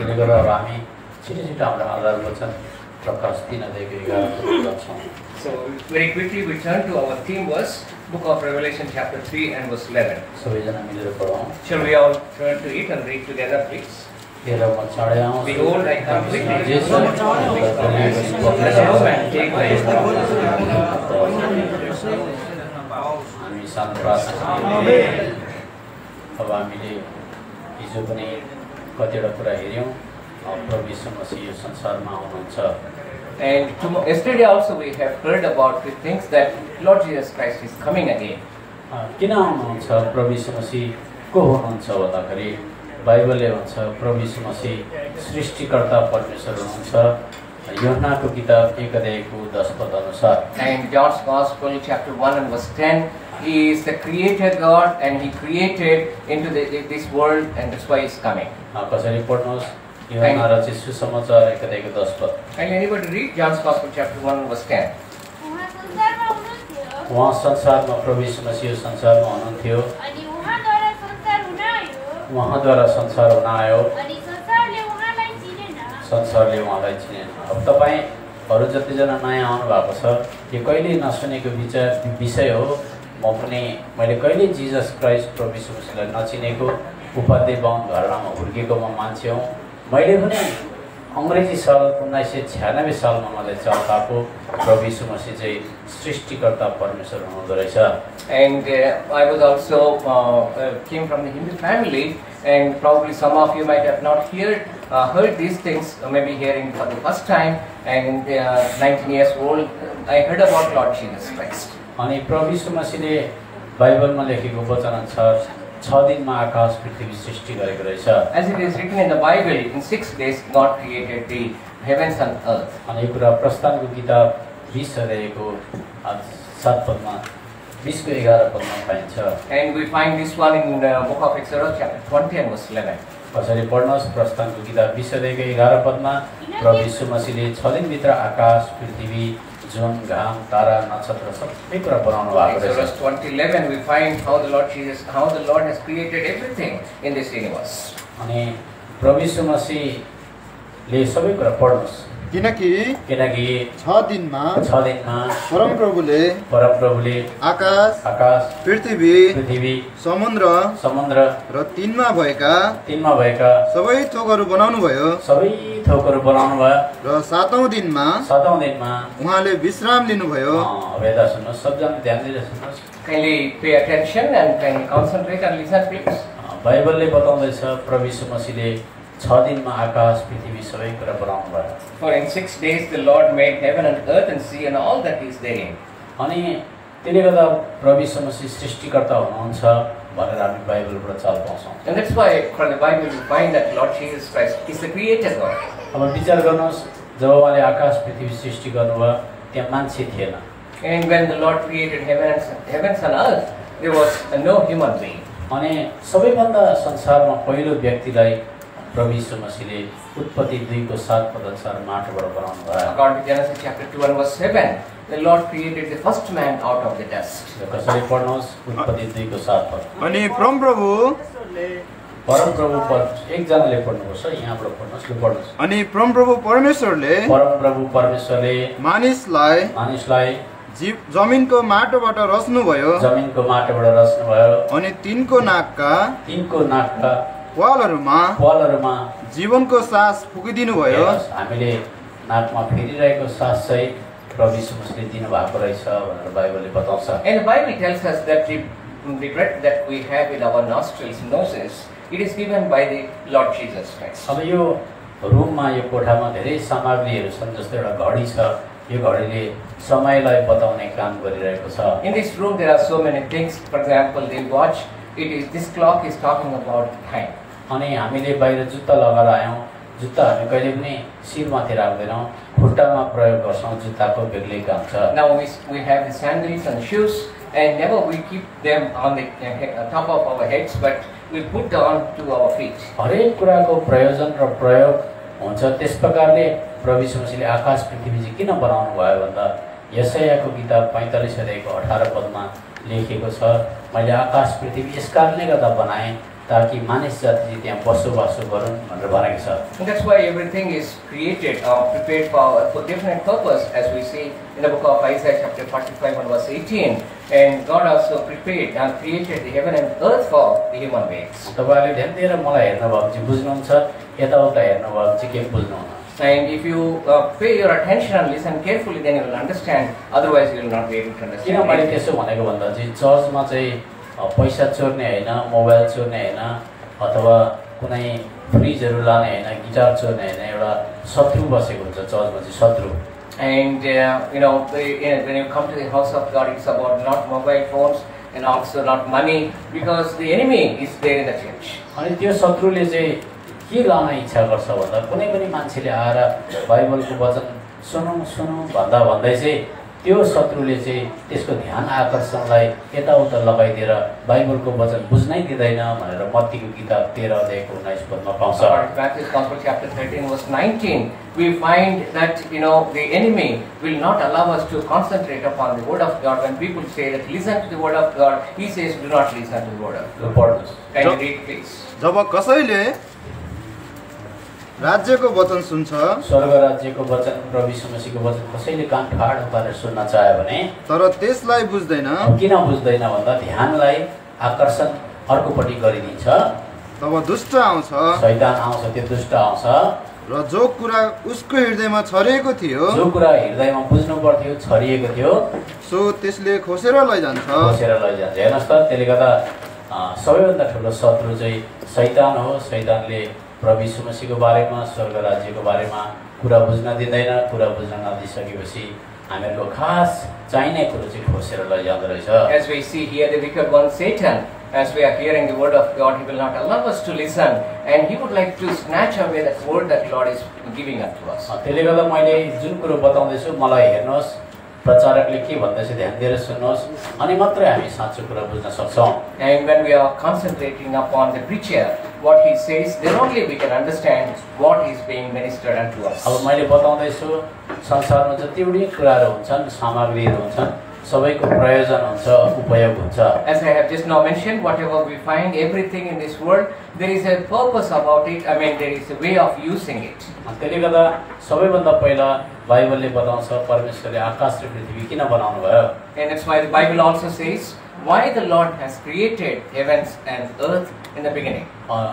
त्यसले गर्दा अब हामी छिटो हाम्रो आधार वचन प्रकाश 3:11 गर्छौँ। So very quickly we turn to our theme verse, Book of Revelation chapter 3 and verse 11. सबैजना मिलेर पढौँ। Shall we all turn to it and read together, please? तेह्रमा चाँडै आउँछु। Behold, I come quickly. जेसु Let no man take thy place. हामी सानो प्रार्थना गरौँ। अब हामीले हिजो पनि कतिवटा कुरा हेऱ्यौँ। प्रभु यीशु मसीह यो संसारमा आउनुहुन्छ। And yesterday also we have heard about the things that Lord Jesus Christ is coming again. किन आउनुहुन्छ? प्रभु यीशु मसीह को हुनुहुन्छ भन्दाखेरि बाइबलले भन्छ प्रभु यीशु मसीह सृष्टिकर्ता परमेश्वर हुनुहुन्छ। यूहन्नाको किताब 1:10 अनुसार। And John's Gospel chapter 1 and verse 10, he is the creator God and he created into this world and that's why he is coming. कसरी पढ्नुहोस् यूहन्ना रचित सुसमाचार 1:10। Can anybody read John's Gospel chapter 1 verse 10? उहाँ संसारमा प्रभु यीशु मसीह संसारमा हुनुहुन्थ्यो। उहाँद्वारा संसार हुन आयो। संसारले उहाँलाई चिनेन। अब तपाईहरु जतिजना नयाँ आउनु भएको छ यो कहिले नसुनेको विषय हो। मैले कहिले जिजस क्राइस्ट प्रभु यीशु मसीहलाई नचिनेको उपाध्याय बाहुन घरमा हुर्केको म मान्छे हुँ। मैले पनि अंग्रेजी साल 1996 सालमा मलाई चाल पाएको प्रभु यीशु मसीह चाहिँ सृष्टिकर्ता परमेश्वर हुनुहुँदो रहेछ। And I was also came from the Hindu family, and probably some of you might have not heard these things, maybe hearing for the first time. And 19 years old, I heard about Lord Jesus Christ. अनि प्रभु यीशु मसीहले बाइबलमा लेखेको वचन अनुसार 6 दिनमा आकाश पृथ्वी सृष्टि गरेको रहेछ। As it is written in the Bible, in 6 days God created the heavens and earth. अनि यो कुरा प्रस्थानको किताब 20 अध्यायको 7 पदमा 20 को 11 पदमा पाइन्छ। And we find this one in the book of Exodus chapter 20 and verse 11. कसरी पढ्नुहोस् प्रस्थानको किताब 20 अध्यायको 11 पदमा प्रभु यीशु मसीहले 6 दिनभित्र आकाश पृथ्वी जुन घाम तारा नक्षत्र सबै कुरा बनाउनु भएको रहेछ। Exodus 20:11 we find how the Lord has created everything in this universe. अनि प्रभु यीशु मसीहले सबै कुरा पढ्नुहोस् किनकि 6 दिनमा परमप्रभुले आकाश पृथ्वी समुद्र र तिनमा भएका सबै थोकहरू बनाउनु भयो र सातौं दिनमा उहाँले विश्राम लिनुभयो। अब यता सुन्नुहोस्, सबजना ध्यान दिएर सुन्नुहोस्। Kindly pay attention and can concentrate and listen please. बाइबलले बताउँदैछ प्रभु यीशु मसीहले 6 दिनमा आकाश पृथ्वी सबै कुरा बनाउनु भयो। For in 6 days the Lord made heaven and earth and sea and all that is therein. अनि त्यसले गर्दा प्रभु यीशु मसीह सृष्टिकर्ता हुनुहुन्छ भनेर हामी बाइबलबाट चाल पाउँछौँ। And that's why from the Bible we find that Lord Jesus Christ is the creator God. अब विचार गर्नुहोस्, जब उहाँले आकाश पृथ्वी सृष्टि गर्नुभयो त्यहाँ मान्छे थिएन। And when the Lord created heavens and earth, there was no human being. अनि सबैभन्दा संसारमा पहिलो व्यक्तिलाई प्रभु यीशु मसीहले उत्पत्ति 2:7 पद अनुसार माटोबाट बनाउनु भयो। According to Genesis chapter 2 and verse 7, the Lord created the first man out of the dust. कसरी पढ्नुहोस् उत्पत्ति 2:7 पद। अनि परमप्रभु एकजनाले पढ्नुपर्छ, यहाँबाट पढ्नुहोस्, ल पढ्नुहोस्। अनि परमप्रभु परमेश्वरले मानिसलाई जमिनको माटोबाट रच्नुभयो अनि तिनको नाकका प्वालहरूमा जीवनको सास फुकिदिनु भयो। हामीले नाकमा फेरिरहेको सास चाहिँ प्रभु यीशु मसीहले दिनु भएको रहेछ भनेर बाइबलले बताउँछ। And the Bible tells us that the breath that we have in our nostrils, noses, it is given by the Lord Jesus Christ. अब यो रुममा यो कोठामा धेरै सामग्रीहरू छन्, जस्तै एउटा घडी छ, यो घडीले समयलाई बताउने काम गरिरहेको छ। In this room there are so many things. For example, the watch, this clock is talking about time. अनि हामीले बाहिर जुत्ता लगाएर आयौँ, जुत्ता हामी कहिले पनि शिरमाथि राख्दैनौँ, खुट्टामा प्रयोग गर्छौँ, जुत्ताको बेग्लै काम छ। Now we have the sandals and shoes, and never we keep them on the top of our heads, but we put on to our feet. हरेक कुराको प्रयोजन र प्रयोग हुन्छ। त्यस प्रकारले प्रभु यीशु मसीहले आकाश पृथ्वी चाहिँ किन बनाउनु भयो भन्दा यशायाको किताब 45 अध्यायको 18 पदमा लेखेको छ, मैले आकाश पृथ्वी यस कारणले गर्दा बनाएँ ताकि मानिस जाति चाहिँ त्यहाँ बसोबासो गरून् भनेर भनेको छ। And that's why everything is created or prepared for definite purpose, as we see in the book of Isaiah chapter 45 and verse 18. And God also prepared and created the heaven and earth for the human beings. तपाईहरुले ध्यान दिएर मलाई हेर्नुभयो भने चाहिँ बुझ्नुहुन्छ, यताउता हेर्नुभयो भने चाहिँ के बुझ्नुहुन्न। And if you pay your attention and listen carefully, then you will understand. Otherwise, you will not be able to understand. किन मैले त्यसो भनेको भन्दा चाहिँ चर्चमा चाहिँ पैसा चोर्ने हैन, मोबाइल चोर्ने हैन, अथवा कुनै फ्रिजहरु लाने हैन, गिटार चोर्ने हैन, एउटा शत्रु बसेको हुन्छ चर्चमा चाहिँ शत्रु। And you know, when you come to the house of God, it's about not mobile phones and also not money, because the enemy is there in the church. अनि त्यो शत्रुले चाहिँ के गर्न इच्छा गर्छ भन्दा कुनै पनि मान्छेले आएर बाइबलको वचन सुनौं भन्दा भन्दै चाहिँ त्यो शत्रुले चाहिँ त्यसको ध्यान आकर्षणलाई यताउता लगाइदिएर बाइबलको वचन बुझ्नै दिँदैन भनेर मत्तीको किताब 13 अध्यायको 19 पदमा पाउँछ। Matthew Gospel chapter 13 verse 19, we find that the enemy will not allow us to concentrate upon the word of God. When people say that listen to the word of God, he says do not listen to the word of God. Can you read please? जब कसैले राज्यको वचन सुन्छ, स्वर्ग राज्यको वचन प्रभु यीशु मसीहको वचन कसैले कान ठाडो पारेर सुन्न चाह्यो भने तर त्यसलाई बुझ्दैन, किन बुझ्दैन भन्दा ध्यानलाई आकर्षण अर्कोपट्टि गरिदिन्छ। तब दुष्ट आउँछ, शैतान आउँछ, त्यो दुष्ट आउँछ र जो कुरा उसको हृदयमा छरिएको थियो, जो कुरा हृदयमा बुझ्नु पर्थ्यो, छरिएको थियो, सो त्यसले खोसेर लैजान्छ। खोसेर लैजान्छ। हेर्नुहोस् त, त्यसले गर्दा सबैभन्दा ठुलो शत्रु चाहिँ शैतान हो। शैतानले प्रभु यीशु मसीहको बारेमा, स्वर्ग राज्यको बारेमा कुरा बुझ्न दिँदैन। कुरा बुझ्न नदिसकेपछि हामीहरूको खास चाहिने कुरो चाहिँ खोसेर लैजाँदो रहेछ। As we see here, the wicked one Satan, as we are hearing the word of God, he will not allow us to listen, and he would like to snatch away that word that Lord is giving unto us. त्यसले गर्दा मैले जुन कुरो बताउँदैछु मलाई हेर्नुहोस्, प्रचारकले के भन्दैछ ध्यान दिएर सुन्नुहोस्, अनि मात्रै हामी साँचो कुरा बुझ्न सक्छौँ। And when we are concentrating upon the preacher, what he says, then only we can understand what is being ministered unto us. अब मैले बताउँदैछु, संसारमा जति पनि कुराहरू हुन्छन्, सामग्रीहरू हुन्छन्, सबैको प्रयोजन हुन्छ, उपयोग हुन्छ। As I have just now mentioned, whatever we find, everything in this world, there is a purpose about it. I mean, there is a way of using it. त्यसले गर्दा सबैभन्दा पहिला बाइबलले बताउँछ परमेश्वरले आकाश र पृथ्वी किन बनाउनु भयो। And that's why the Bible also says why the Lord has created heavens and earth in the beginning.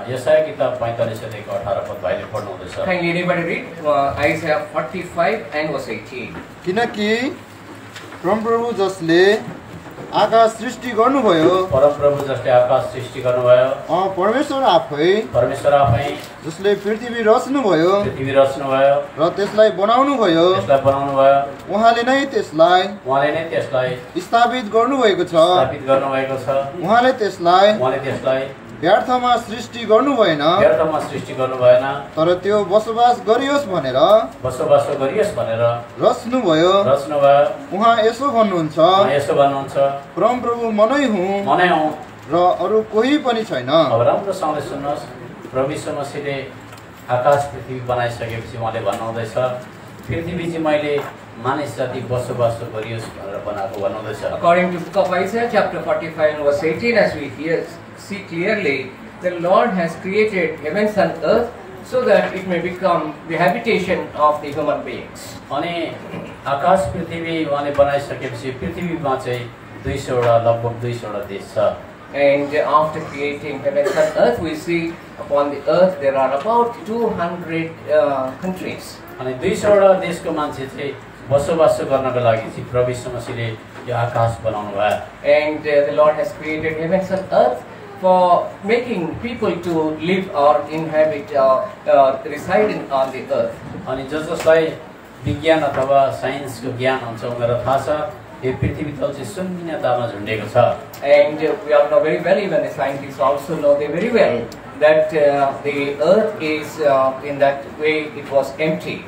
यशाया किताब 45 अध्यायको 18 पद भाइले पढ्नु हुँदैछ। Kindly anybody read Isaiah 45 and verse 18. किनकि परमप्रभु जसले आकाश सृष्टि गर्नुभयो, परमप्रभु जसले आकाश सृष्टि गर्नुभयो, परमेश्वर आफै, परमेश्वर आफै जसले पृथ्वी रच्नुभयो, पृथ्वी रच्नुभयो र त्यसलाई बनाउनुभयो, त्यसलाई बनाउनुभयो, उहाँले नै त्यसलाई स्थापित गर्नुभएको छ, उहाँले त्यसलाई व्यर्थमा सृष्टि गर्नु भएन, तर त्यो बसोबास गरियोस् भनेर रच्नुभयो। उहाँ यसो भन्नुहुन्छ, परमप्रभु मनै हुँ र अरू कोही पनि छैन। अब राम्रोसँगले सुन्नुहोस्, प्रभु यीशु मसीहले आकाश पृथ्वी बनाइसकेपछि उहाँले भन्नुहुँदैछ पृथ्वी चाहिँ मैले मानिस जाति बसोबासो गरियोस् भनेर बनाएको भन्नुहुँदैछ। According to book of Isaiah chapter 45 and verse 18, as we see clearly, the Lord has created heavens and earth so that it may become the habitation of the human beings. अनि आकाश पृथ्वी उहाँले बनाइसकेपछि पृथ्वीमा चाहिँ 200 वटा लगभग 200 वटा देश छ। And after creating heavens and earth, we see upon the earth there are about 200 countries. अनि 200 वटा देशको मान्छे चाहिँ बसोबासो गर्नको लागि चाहिँ प्रभु यीशु मसीहले यो आकाश बनाउनु भयो। And the Lord has created heavens and earth for making people to live or inhabit reside on the earth. अनि जसलाई विज्ञान अथवा साइन्सको ज्ञान हुन्छ उनीहरूलाई थाहा छ यो पृथ्वी तल चाहिँ शून्यतामा झुन्डेको छ। And we all know very well, even the scientists also know they very well, that the earth is in that way it was empty.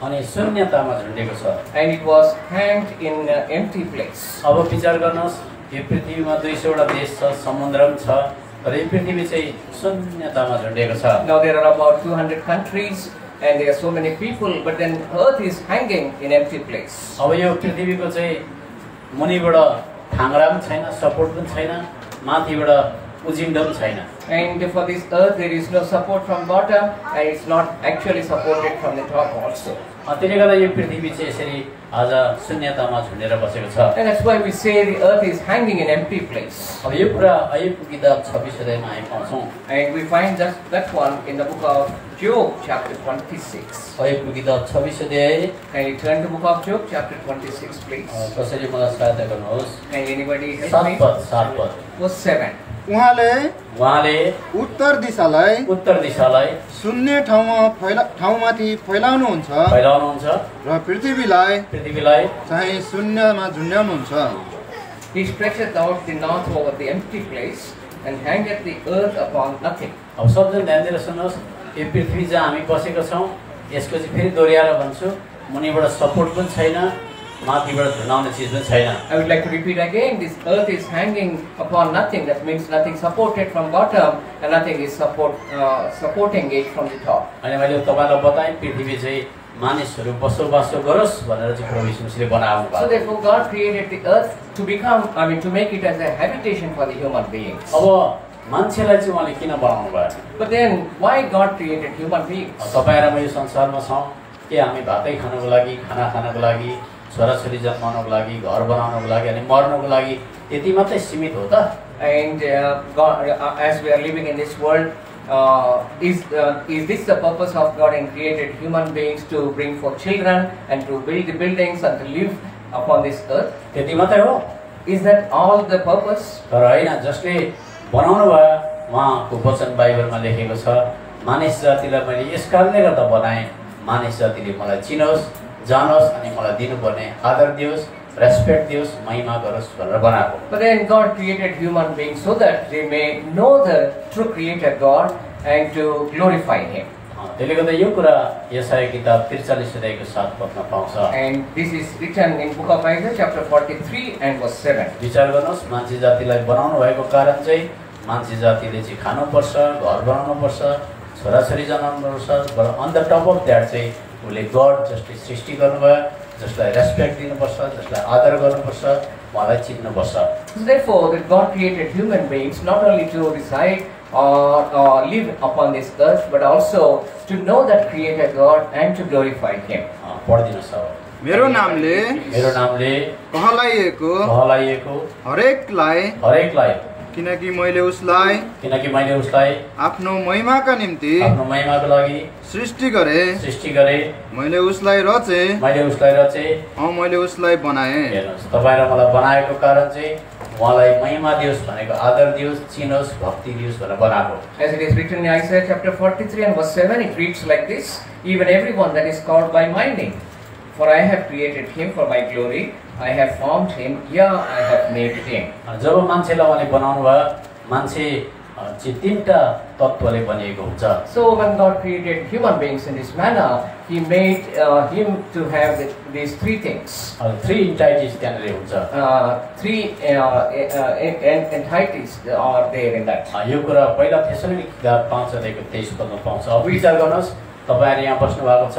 अनि शून्यतामा झुन्डेको छ। And it was hanged in an empty place. अब विचार गर्नुहोस्, यो पृथ्वीमा 200 वटा देश छ, समुद्र पनि छ, तर यो पृथ्वी चाहिँ शून्यतामा झुन्डेको छ। Now there are about 200 countries and there are so many people, but then earth is hanging in empty place. अब यो पृथ्वीको चाहिँ मुनिबाट थाङ्रा पनि छैन, सपोर्ट पनि छैन, माथिबाट उजिङ्दो पनि छैन। And for this earth there is no support from bottom, and it's not actually supported from the top also. त्यसले गर्दा यो पृथ्वी चाहिँ यसरी आज शून्यतामा झुन्डेर बसेको छ। And that's why we say the earth is hanging in empty place. अब यो कुरा अय्युबको किताब 26 अध्यायमा हामी पाउँछौँ। And we find just that one in the book of Job chapter 26. अय्युबको किताब 26 अध्याय। Can you turn to the book of Job chapter 26 please? कसैले मलाई सहायता गर्नुहोस्। Can anybody help me? 7 पद। Verse 7. उहाँले उत्तर दिशालाई शून्य ठाउँमाथि फैलाउनुहुन्छ र पृथ्वीलाई चाहिँ शून्यमा झुन्ड्याउनुहुन्छ। He stretcheth out the north over the empty place and hangeth the earth upon nothing. अब सबजना ध्यान दिएर सुन्नुहोस्, यो पृथ्वी जहाँ हामी बसेको छौँ यसको चाहिँ फेरि दोहोऱ्याएर भन्छु, मुनिबाट सपोर्ट पनि छैन, माथिबाट झुन्डाउने चिज पनि छैन। I would like to repeat again, this earth is hanging upon nothing. That means nothing supported from bottom and nothing is supporting it from the top. अनि मैले तपाईलाई बताएँ पृथ्वी चाहिँ मानिसहरू बसोबासो गरोस् भनेर चाहिँ प्रभु येशू मसीहले बनाउनु भएको। So therefore God created the earth to make it as a habitation for the human beings. अब मान्छेलाई चाहिँ उहाँले किन बनाउनु भयो? But then why God created human beings? तपाईँ र म यो संसारमा छौँ के हामी भातै खानको लागि, खाना खानको लागि, छोराछोरी जन्माउनको लागि, घर बनाउनको लागि अनि मर्नको लागि त्यति मात्रै सीमित हो त? And God, as we are living in this world, is this the purpose of God in created human beings to bring forth children and to build the buildings and to live upon this earth? त्यति मात्रै हो? Is that all the purpose? तर हैन, जसले बनाउनु भयो उहाँको वचन बाइबलमा लेखेको छ, मानिस जातिलाई मैले यस कारणले गर्दा बनाएँ, मानिस जातिले मलाई चिनोस्, जानोस् अनि मलाई दिनुपर्ने आदर दियोस्, रेस्पेक्ट दियोस्, महिमा गरोस् भनेर बनाएको। But then God created human beings so that they may know the true creator God and to glorify him. त्यसले गर्दा यो कुरा यशाया किताब 43 अध्यायको 7 पदमा पाउँछ। And this is written in book of Isaiah chapter 43 and verse 7. विचार गर्नुहोस्, मान्छे जातिलाई बनाउनु भएको कारण चाहिँ मान्छे जातिले चाहिँ खानुपर्छ, घर बनाउनुपर्छ, छोराछोरी जन्माउनुपर्छ, but on the top of that चाहिँ उसले गड जसले सृष्टि गर्नुभयो, जसलाई रेस्पेक्ट दिनुपर्छ, जसलाई आदर गर्नुपर्छ, उहाँलाई चिन्नुपर्छ। So therefore, that God created human beings not only to reside or live upon this earth, but also to know that creator God and to glorify him. पढिदिनुहोस् अब। मेरो नामले कहलाइएको हरेकलाई किनकि मैले उसलाई आफ्नो महिमाका लागि सृष्टि गरे, मैले उसलाई रचे, मैले उसलाई बनाए। हेर्नुहोस्, तपाईँ र मलाई बनाएको कारण चाहिँ उहाँलाई महिमा दियोस् भनेको, आदर दियोस्, चिनोस्, भक्ति दियोस् भनेर बनाएको। As it is written in Isaiah chapter 43 and verse 7, it reads like this: even everyone that is called by my name, for I have created him for my glory, I have formed him, yeah, I have made him. जब मान्छेलाई उहाँले बनाउनु भयो, मान्छे चाहिँ तीनटा तत्त्वले बनिएको हुन्छ। So when God created human beings in this manner, he made him to have these three things. Three entities त्यहाँनिर हुन्छ। Three entities are there in that. यो कुरा पहिला थेसलोनिके किताब 5 अध्यायको 23 पदमा पाउँछ। अब विचार गर्नुहोस्, तपाईहरु यहाँ बस्नु भएको छ,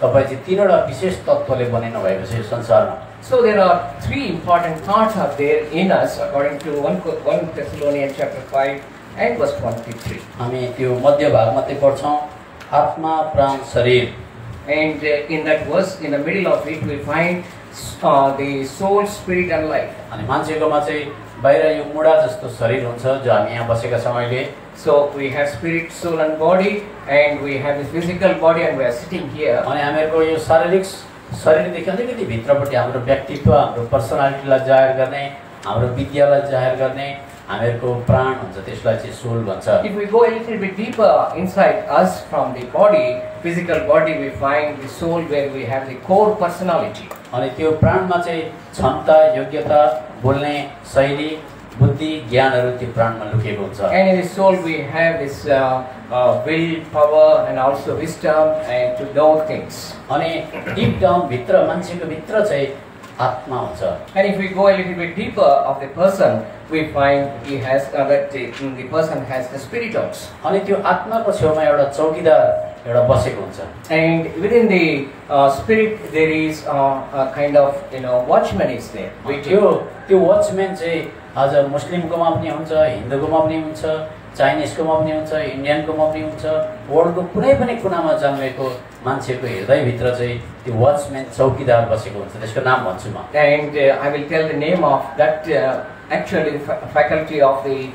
तपाई चाहिँ तीनवटा विशेष तत्त्वले बनिनु भएको छ यो संसारमा। So there are three important parts are there in us according to 1 Thessalonians chapter 5 and verse 23. हामी त्यो मध्य भाग मात्रै पढ्छौं, आत्मा, प्राण, शरीर। And in that verse, in the middle of it, we find the soul, spirit and life. अनि मान्छेकोमा चाहिँ बाहिर यो मुडा जस्तो शरीर हुन्छ जो हामी यहाँ बसेका छौं अहिले। So we have spirit, soul and body, and we have the physical body and we are sitting here. अनि हामीहरुको यो शारीरिक शरीरदेखि अलिकति भित्रपट्टि हाम्रो व्यक्तित्व, हाम्रो पर्सनालिटीलाई जाहेर गर्ने, हाम्रो विद्यालाई जाहेर गर्ने हामीहरुको प्राण हुन्छ, त्यसलाई चाहिँ सोल भन्छ। If we go a little bit deeper inside us from the body, physical body, we find the soul where we have the core personality. अनि त्यो प्राणमा चाहिँ क्षमता, योग्यता, बोल्ने शैली, बुद्धि, ज्ञानहरु त्यो प्राणमा लुकेको हुन्छ। And in the soul we have this will, power and also wisdom and to know things. अनि deep down भित्र मान्छेको भित्र चाहिँ आत्मा हुन्छ। And if we go a little bit deeper of the person, we find he has that the person has the spirit also. अनि त्यो आत्माको छेउमा एउटा चौकीदार एउटा बसेको हुन्छ। And within the spirit there is a kind of watchman is there. त्यो वाचम्यान चाहिँ आज मुस्लिमकोमा पनि हुन्छ, हिन्दूकोमा पनि हुन्छ, चाइनिजकोमा पनि हुन्छ, इन्डियनकोमा पनि हुन्छ, वर्ल्डको कुनै पनि कुनामा जन्मेको मान्छेको हृदयभित्र चाहिँ त्यो वाचम्यान चौकीदार बसेको हुन्छ। त्यसको नाम भन्छु म। And I will tell the name of that actually faculty of the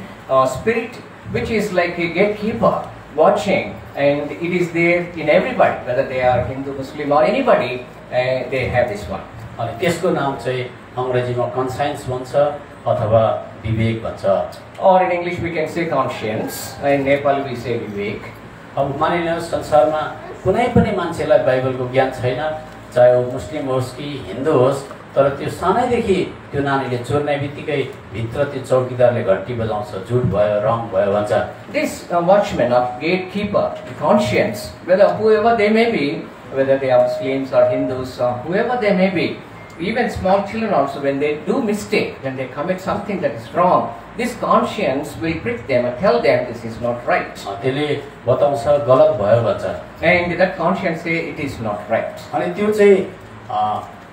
spirit, which is like a gatekeeper watching, and it is there in everybody, whether they are Hindu, Muslim or anybody, they have this one. अनि त्यसको नाम चाहिँ अङ्ग्रेजीमा conscience भन्छ अथवा विवेक भन्छ। Or in English we can say conscience, in Nepal we say vivek. अब मानिलिनुहोस् संसारमा कुनै पनि मान्छेलाई बाइबलको ज्ञान छैन, चाहे वो मुस्लिम होस् कि हिन्दू होस्, तर त्यो सानैदेखि त्यो नानीले चोर्ने बित्तिकै भित्र त्यो चौकीदारले घन्टी बजाउँछ, झुट भयो, रङ भयो भन्छ। This watchman or gatekeeper, the conscience, whether whoever they may be, whether they are Muslims or Hindus or whoever they may be, even small children also, when they do mistake, when they commit something that is wrong, this conscience will prick them and tell them this is not right. त्यसले बताउँछ गलत भयो भन्छ। And that conscience say it is not right. अनि त्यो चाहिँ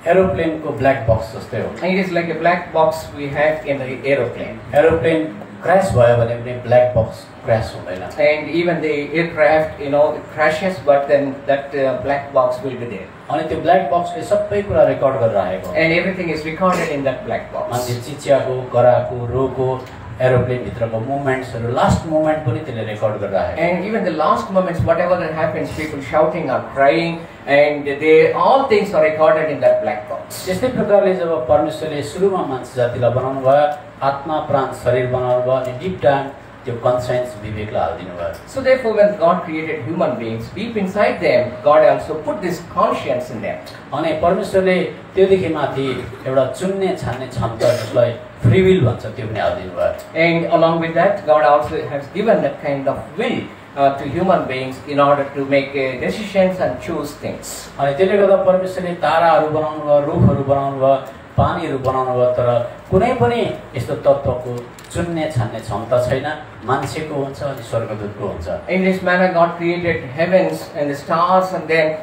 एरोप्लेनको black box जस्तै हो। And it is like a black box we have in the aeroplane. Aeroplane crash भयो भने पनि ब्ल्याक बक्स क्रास हुँदैन। And even the aircraft, it crashes, but then that black box will be there. अनि त्यो black बक्सले सबै कुरा record गरेर राखेको। And everything is recorded in that black box. मान्छे चिच्याको, कराको, रोको, एरोप्लेन भित्रको मुभमेन्ट्सहरु लास्ट मुभमेन्ट पनि त्यसले रेकर्ड गरेर राखेको। And even the last moments, whatever that happens, people shouting or crying, and they all things are recorded in that black box. त्यस्तै प्रकारले जब परमेश्वरले सुरुमा मान्छे जातिलाई बनाउनु भयो, आत्मा प्राण शरीर बनाउनु भयो, अनि डिप डाउन त्यो कन्साइन्स विवेकलाई हाल्दिनु भयो। So therefore, when God created human beings, deep inside them, God also put this conscience in them. अनि परमेश्वरले त्योदेखि माथि एउटा चुन्ने छान्ने क्षमता जसलाई फ्री विल भन्छ त्यो पनि हाल्दिनु भयो। And along with that, God also has given that kind of will to human beings in order to make decisions and choose things. अनि त्यसले गर्दा परमेश्वरले ताराहरू बनाउनु भयो, रुखहरू बनाउनु भयो, पानीहरू बनाउनु भयो, तर कुनै पनि यस्तो तत्त्वको चुन्ने छान्ने क्षमता छैन। मान्छेको हुन्छ अनि स्वर्गदूतको हुन्छ। In this manner, God created heavens and the stars, and then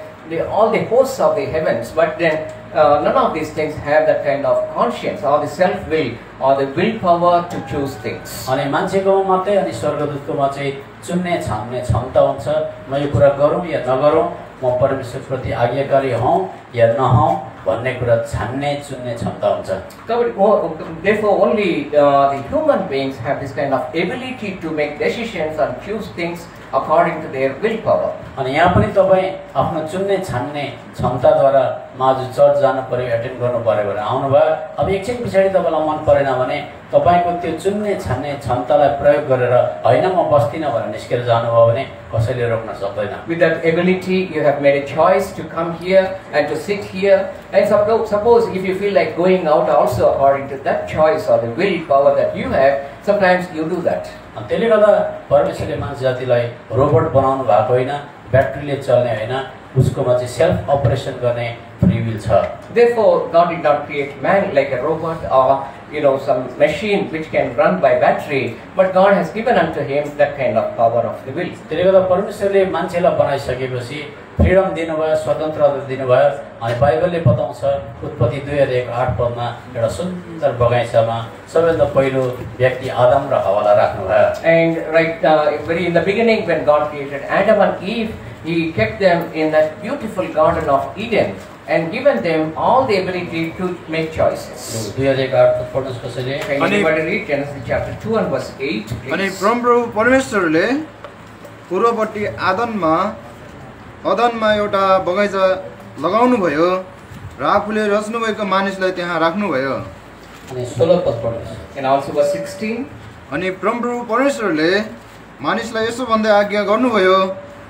all the hosts of the heavens, but then none of these things have that kind of conscience or the self-will or the willpower to choose things. अनि मान्छेको मात्रै अनि स्वर्गदूतकोमा चाहिँ चुन्ने छान्ने क्षमता हुन्छ। म यो कुरा गरौँ या नगरौँ, म परमेश्वरप्रति आज्ञाकारी हौँ या नहौँ भन्ने कुरा छान्ने चुन्ने क्षमता हुन्छ। Therefore, only the human beings have this kind of ability to make decisions and choose things according to their willpower. अनि यहाँ पनि तपाईँ आफ्नो चुन्ने छान्ने क्षमताद्वारा आज चर्च जानु पर्यो, एटेन्ड गर्नु पर्यो भने आउनुभयो। अब एकछिन पछाडि तपाईँलाई मन परेन भने तपाईँको त्यो चुन्ने छान्ने क्षमतालाई प्रयोग गरेर होइन म बस्दिनँ भनेर निस्केर जानुभयो भने कसैले रोक्न सक्दैन। With that ability, you have made a choice to come here and to sit here. And suppose if you feel like going out also according to that choice or the willpower that you have, sometimes you do that. त्यसले गर्दा परमेश्वरले मान्छे जातिलाई robot बनाउनु भएको होइन, ब्याट्रीले चल्ने होइन, उसकोमा चाहिँ सेल्फ अपरेसन गर्ने फ्री विल छ। Therefore, God did not create man like a robot or some machine which can run by battery, but God has given unto him that kind of power of the will. त्यसले गर्दा परमेश्वरले मान्छेलाई बनाइसकेपछि freedom दिनुभयो, स्वतन्त्रता दिनुभयो। अनि बाइबलले बताउँछ उत्पत्ति 2:8 एउटा सुन्दर बगैँचामा सबैभन्दा पहिलो व्यक्ति आदम र हवालाई राख्नुभयो। And right very in the beginning, when God created Adam and Eve, He kept them in that beautiful garden of Eden and given them all the ability to make choices. 2:8 पढ्नुस् कसैले? Can you read Genesis chapter 2 and verse 8, please? अनि परमप्रभु परमेश्वरले पूर्वपट्टि अदनमा एउटा बगैँचा लगाउनु भयो र आफूले रच्नुभएको मानिसलाई त्यहाँ राख्नुभयो। अनि 16 पद पढ्नुस्। And also verse 16. अनि परमप्रभु परमेश्वरले मानिसलाई यसो भन्दै आज्ञा गर्नुभयो,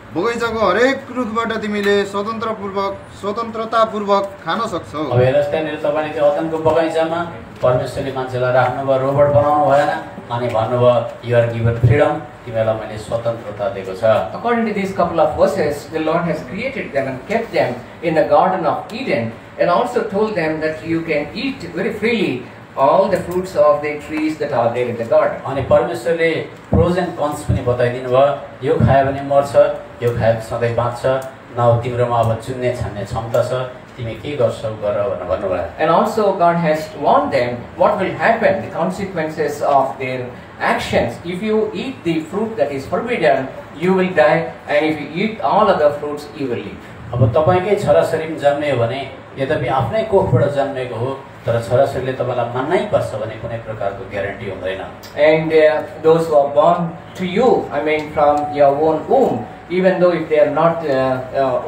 बगैँचाको हरेक रुखबाट तिमीले स्वतन्त्रतापूर्वक खान सक्छौ। अब हेर्नुस् त्यहाँनिर तपाईले त्यो अदनको बगैँचामा परमेश्वरले मान्छेलाई राख्नुभयो, रोबोट बनाउनु भएन अनि भन्नुभयो यु आर गिभन फ्रिडम, तिमीलाई मैले स्वतन्त्रता दिएको छ। According to these couple of verses, the Lord has created them and kept them in the garden of Eden, and also told them that you can eat very freely all the fruits of the trees that are there in the garden. अनि परमेश्वरले pros and cons पनि बताइदिनु भयो, यो खायो भने मर्छ, यो खायो भने सधैँ बाँच्छ, न तिम्रोमा अब चुन्ने छान्ने क्षमता छ, तिमी के गर्छौ गर भनेर भन्नुभयो। And also God has warned them what will happen, the consequences of their actions. If you eat the fruit that is forbidden, you will die, and if you eat all other fruits, you will live. अब तपाईकै छोराछोरी जन्मियो भने यद्यपि आफ्नै कोखबाट जन्मेको हो, तर छोराछोरीले तपाईलाई मान्नै पर्छ भने कुनै प्रकारको ग्यारेन्टी हुँदैन। And those who are born to you, I mean from your own womb, even though if they are not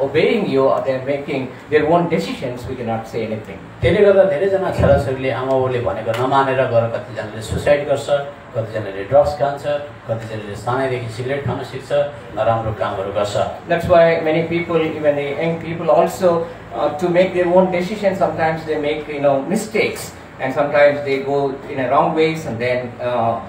obeying you or they are making their own decisions, we cannot say anything. त्यसले गर्दा धेरैजना छोराछोरीले आमाबाउले भनेको नमानेर गएर कतिजनाले suicide गर्छ, कतिजनाले drugs खान्छ, कतिजनाले सानैदेखि सिगरेट खान सिक्छ, नराम्रो कामहरू गर्छ। That's why many people, even the young people also, to make their own decisions, sometimes they make mistakes, and sometimes they go in a wrong ways and then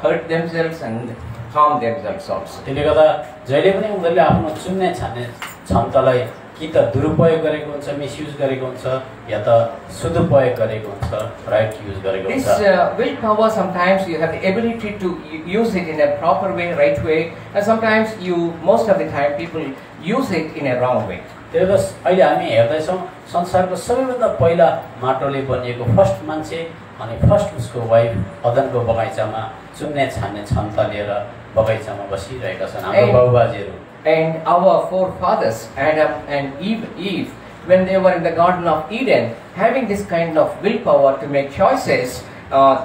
hurt themselves and harm themselves also. त्यसले गर्दा जहिले पनि उनीहरूले आफ्नो चुन्ने छान्ने क्षमतालाई कि त दुरुपयोग गरेको हुन्छ, मिसयुज गरेको हुन्छ, या त सदुपयोग गरेको हुन्छ, राइट युज गरेको हुन्छ। This willpower, sometimes you have the ability to use it in a proper way, right way, and sometimes most of the time people use it in a wrong way. त्यसले गर्दा अहिले हामी हेर्दैछौँ संसारको सबैभन्दा पहिला माटोले बनिएको फर्स्ट मान्छे अनि फर्स्ट उसको वाइफ अदनको बगैँचामा चुन्ने छान्ने क्षमता लिएर बगैँचामा बसिरहेका छन् हाम्रो बाबुबाजेहरू। And our forefathers, Adam and Eve, when they were in the Garden of Eden, having this kind of willpower to make choices,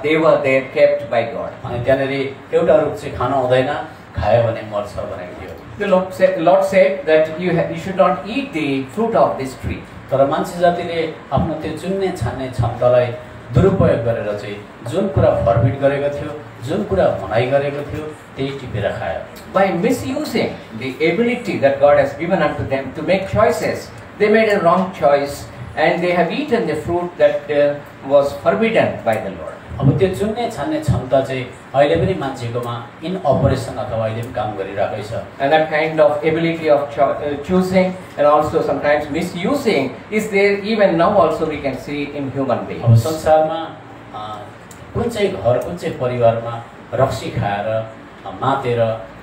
they were there kept by God. अनि त्यहाँनेरि एउटा रुख चाहिँ खानु हुँदैन, खायो भने मर्छ भनेको थियो। The Lord said that you should not eat the fruit of this tree. तर मान्छे जातिले आफ्नो त्यो चुन्ने छान्ने क्षमतालाई दुरुपयोग गरेर चाहिँ जुन कुरा फर्बिट गरेको थियो, जुन कुरा मनाइ गरेको थियो, त्यही टिपेर खायो। By misusing the ability that God has given unto them to make choices, they made a wrong choice and they have eaten the fruit that was forbidden by the Lord. अब त्यो चुन्ने छान्ने क्षमता चाहिँ अहिले पनि मान्छेकोमा इन अपरेसन अथवा अहिले पनि काम गरिरहेकै छ। And that kind of ability of choosing and also sometimes misusing is there even now also we can see in human beings. अब संसारमा कुन चाहिँ घर कुन चाहिँ परिवारमा रक्सी खाएर मातेर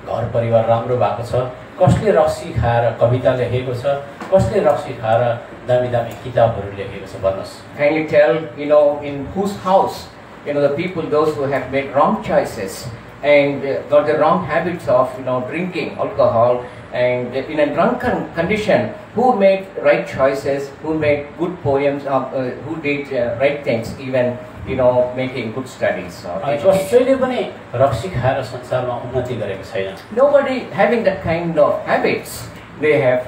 घर परिवार राम्रो भएको छ, कसले रक्सी खाएर कविता लेखेको छ, कसले रक्सी खाएर दामी दामी किताबहरू लेखेको छ भन्नुस्। Kindly tell, in whose house, the people, those who have made wrong choices and got the wrong habits of, drinking alcohol and in a drunken condition, who made right choices, who made good poems, who did right things, even, making good studies. Nobody having that kind of habits, they have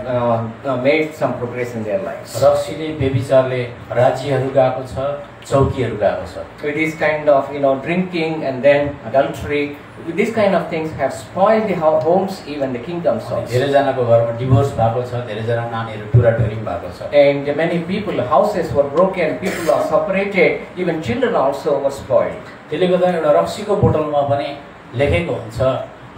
made some progress in their lives. With this kind of, drinking and then adultery, these kind of things have spoiled the homes, even the kingdoms also. And many people, houses were broken, people are separated, even children also were spoiled.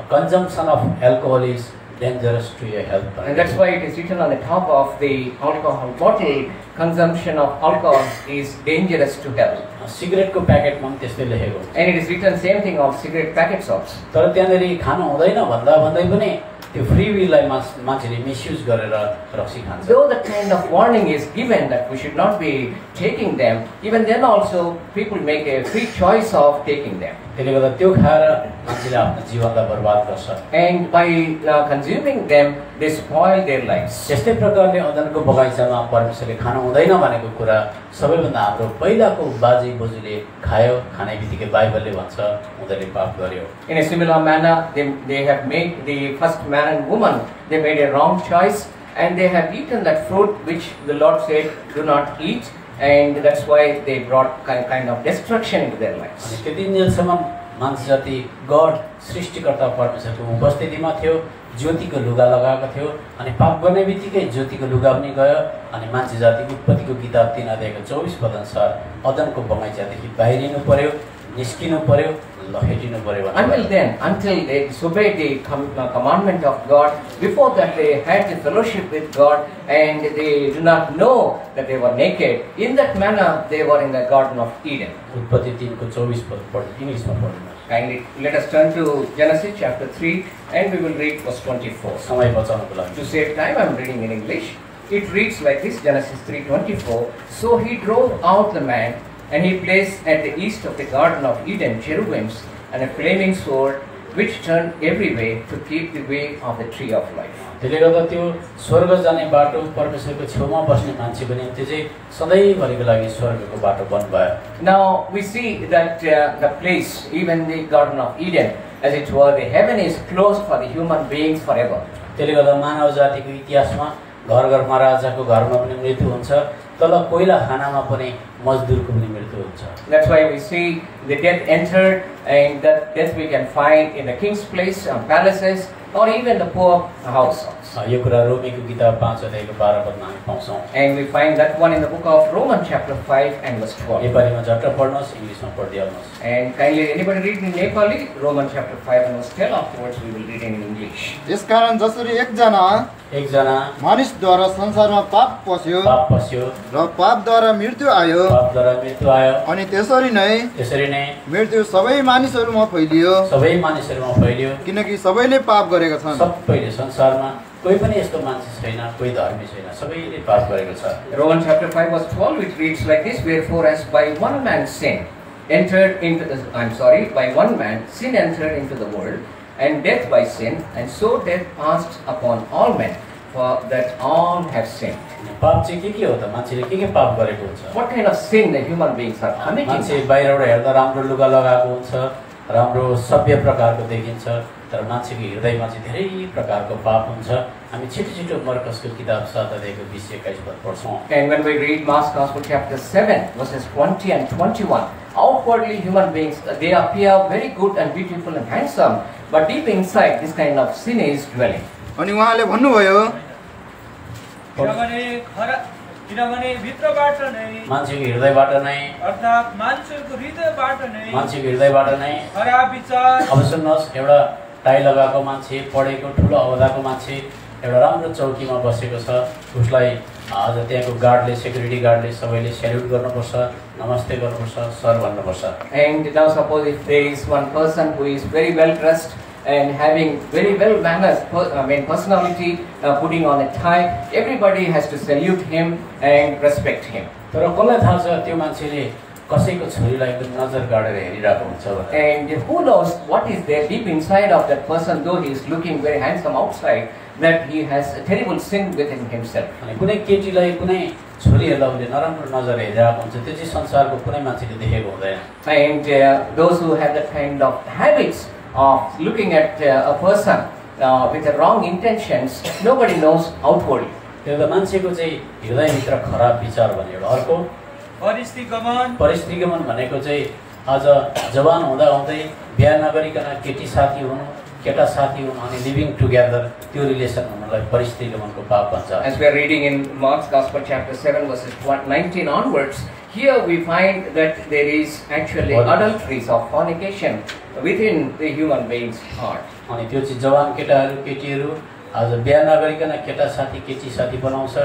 Consumption of alcohol is dangerous to your health. And that's why it is written on the top of the alcohol bottle, consumption of alcohol is dangerous to health. Cigarette ko packet mam त्यस्तै लेखेको। And it is written same thing of cigarette packets also. तर त्यहाँनेरि खानु हुँदैन भन्दा भन्दै पनि त्यो फ्री विललाई मान्छेले मिसयुज गरेर रक्सी खान्छ। Though the kind of warning is given that we should not be taking them, even then also people make a free choice of taking them. त्यसले गर्दा त्यो खाएर मान्छेले आफ्नो जीवनलाई बर्बाद गर्छ। And by consuming them, they spoil their lives. त्यस्तै प्रकारले अदनको बगैँचामा परमेश्वरले खानु हुँदैन भनेको कुरा सबैभन्दा हाम्रो पहिलाको बाजे बोजूले खायो, खाने बित्तिकै बाइबलले भन्छ उनीहरूले पाप गर्यो। In a similar manner, they have made the first man and woman, they made a wrong choice and they have eaten that fruit which the Lord said do not eat, and that's why they brought kind of destruction into their lives. अनि त्यति दिनसम्म मान्छे जाति God सृष्टिकर्ता परमेश्वरको उपस्थितिमा थियो, ज्योतिको लुगा लगाएको थियो अनि पाप गर्ने बित्तिकै ज्योतिको लुगा पनि गयो अनि मान्छे जाति उत्पत्तिको किताब 3 अध्यायको 24 पद अनुसार अदनको बगैँचादेखि बाहिरिनु पर्यो, निस्किनु पर्यो, लखेटिनु पर्यो। Until then, until they disobeyed the commandment of God, before that they had the fellowship with God and they do not know that they were naked. In that manner, they were in the Garden of Eden. उत्पत्ति 3 को 24 पद इंग्लिशमा पढ्नुस्। Kindly let us turn to Genesis chapter 3 and we will read verse 24. समय बचाउनको लागि To save time, I am reading in English. it reads like this, Genesis 3:24. So he drove out the man, and he placed at the east of the Garden of Eden cherubims and a flaming sword, which turned every way to keep the way of the tree of life. त्यसले गर्दा त्यो स्वर्ग जाने बाटो परमेश्वरको छेउमा बस्ने मान्छेको निम्ति चाहिँ सधैँभरिको लागि स्वर्गको बाटो बन्नुभयो. Now we see that the place, even the Garden of Eden, as it were, the heaven is closed for the human beings forever. त्यसले गर्दा मानव जातिको इतिहासमा घर घरमा राजाको घरमा पनि मृत्यु हुन्छ, तल कोइला खानामा पनि मजदुरको पनि मृत्यु हुन्छ. That's why we see the death entered, and that death we can find in the king's place, palaces, or even the poor households. यो कुरा रोमीको किताब 5 अध्यायको 12 पदमा हामी पाउँछौँ. And we find that one in the book of Romans chapter 5 and verse 12. नेपालीमा झट्ट पढ्नुहोस्, इङ्ग्लिसमा पढिदिनुहोस्. And kindly anybody read in Nepali, Romans chapter 5 and verse 12. Afterwards we will read in English. यसकारण जसरी एकजना मानिसद्वारा संसारमा पाप पस्यो र पापद्वारा मृत्यु आयो अनि त्यसरी नै मृत्यु सबै मानिसहरूमा फैलियो किनकि सबैले पाप गरेका छन्. सबैले संसारमा कोही पनि यस्तो मान्छे छैन, कोही धर्मी छैन, सबैले पाप गरेको छ. Romans chapter 5 verse 12, which reads like this: Wherefore, as by one man sin entered into by one man sin entered into the world, and death by sin, and so death passed upon all men, for that all have sinned. पाप चाहिँ के हो त? मान्छेले के पाप गरेको हुन्छ? What kind of sin the human beings are committing? मान्छे बाहिरबाट हेर्दा राम्रो लुगा लगाएको हुन्छ, राम्रो सभ्य प्रकारको देखिन्छ, तर मान्छेको हृदयमा चाहिँ धेरै प्रकारको पाप हुन्छ. हामी छिटो मर्कसको किताब 7 अध्यायको 20-21 पद पढ्छौँ. And when we read Mark's Gospel chapter 7 verses 20 and 21, outwardly human beings, they appear very good and beautiful and handsome, but deep inside this kind of sin is dwelling. अनि उहाँले भन्नुभयो किनभने भित्रबाट नै मान्छेको हृदयबाट नै अर्थात् मान्छेको हृदयबाट नै खराब विचार. अब सुन्नुहोस्, एउटा टाई लगाएको मान्छे, पढेको ठुलो अहोदाको मान्छे एउटा राम्रो चौकीमा बसेको छ, उसलाई आज त्यहाँको गार्डले, सेक्युरिटी गार्डले सबैले सेल्युट गर्नुपर्छ, नमस्ते गर्नुपर्छ, सर भन्नुपर्छ. And now suppose if there is one person who is very well dressed and having very well manners, personality, putting on a tie, everybody has to salute him and respect him. तर कसलाई थाहा छ त्यो मान्छेले कसैको छोरीलाई एकदम नजर गाडेर हेरिरहेको हुन्छ भनेर. And who knows what is there deep inside of that person, though he is looking very handsome outside, that he has a terrible sin within himself. अनि कुनै केटीलाई कुनै छोरीहरूलाई उसले नराम्रो नजर हेरिरहेको हुन्छ, त्यो चाहिँ संसारको कुनै मान्छेले देखेको हुँदैन. And those who have that kind of habits of looking at a person with the wrong intentions, nobody knows outwardly. त्यो त मान्छेको चाहिँ हृदयभित्र खराब विचार भने एउटा. अर्को परिस्थितिगमन भनेको चाहिँ आज जवान हुँदै बिहा नगरिकन केटी साथी हुनु, केटा साथी हुनु अनि लिभिङ टुगेदर, त्यो रिलेसन हुनुलाई परिस्थितिगमनको पाप भन्छ. As we are reading in Mark's Gospel chapter 7 verses 19 onwards, here we find that there is actually adulteries or fornication within the human being's heart. अनि त्यो चाहिँ जवान केटाहरू केटीहरू आज बिहा नगरिकन केटा साथी केटी साथी बनाउँछ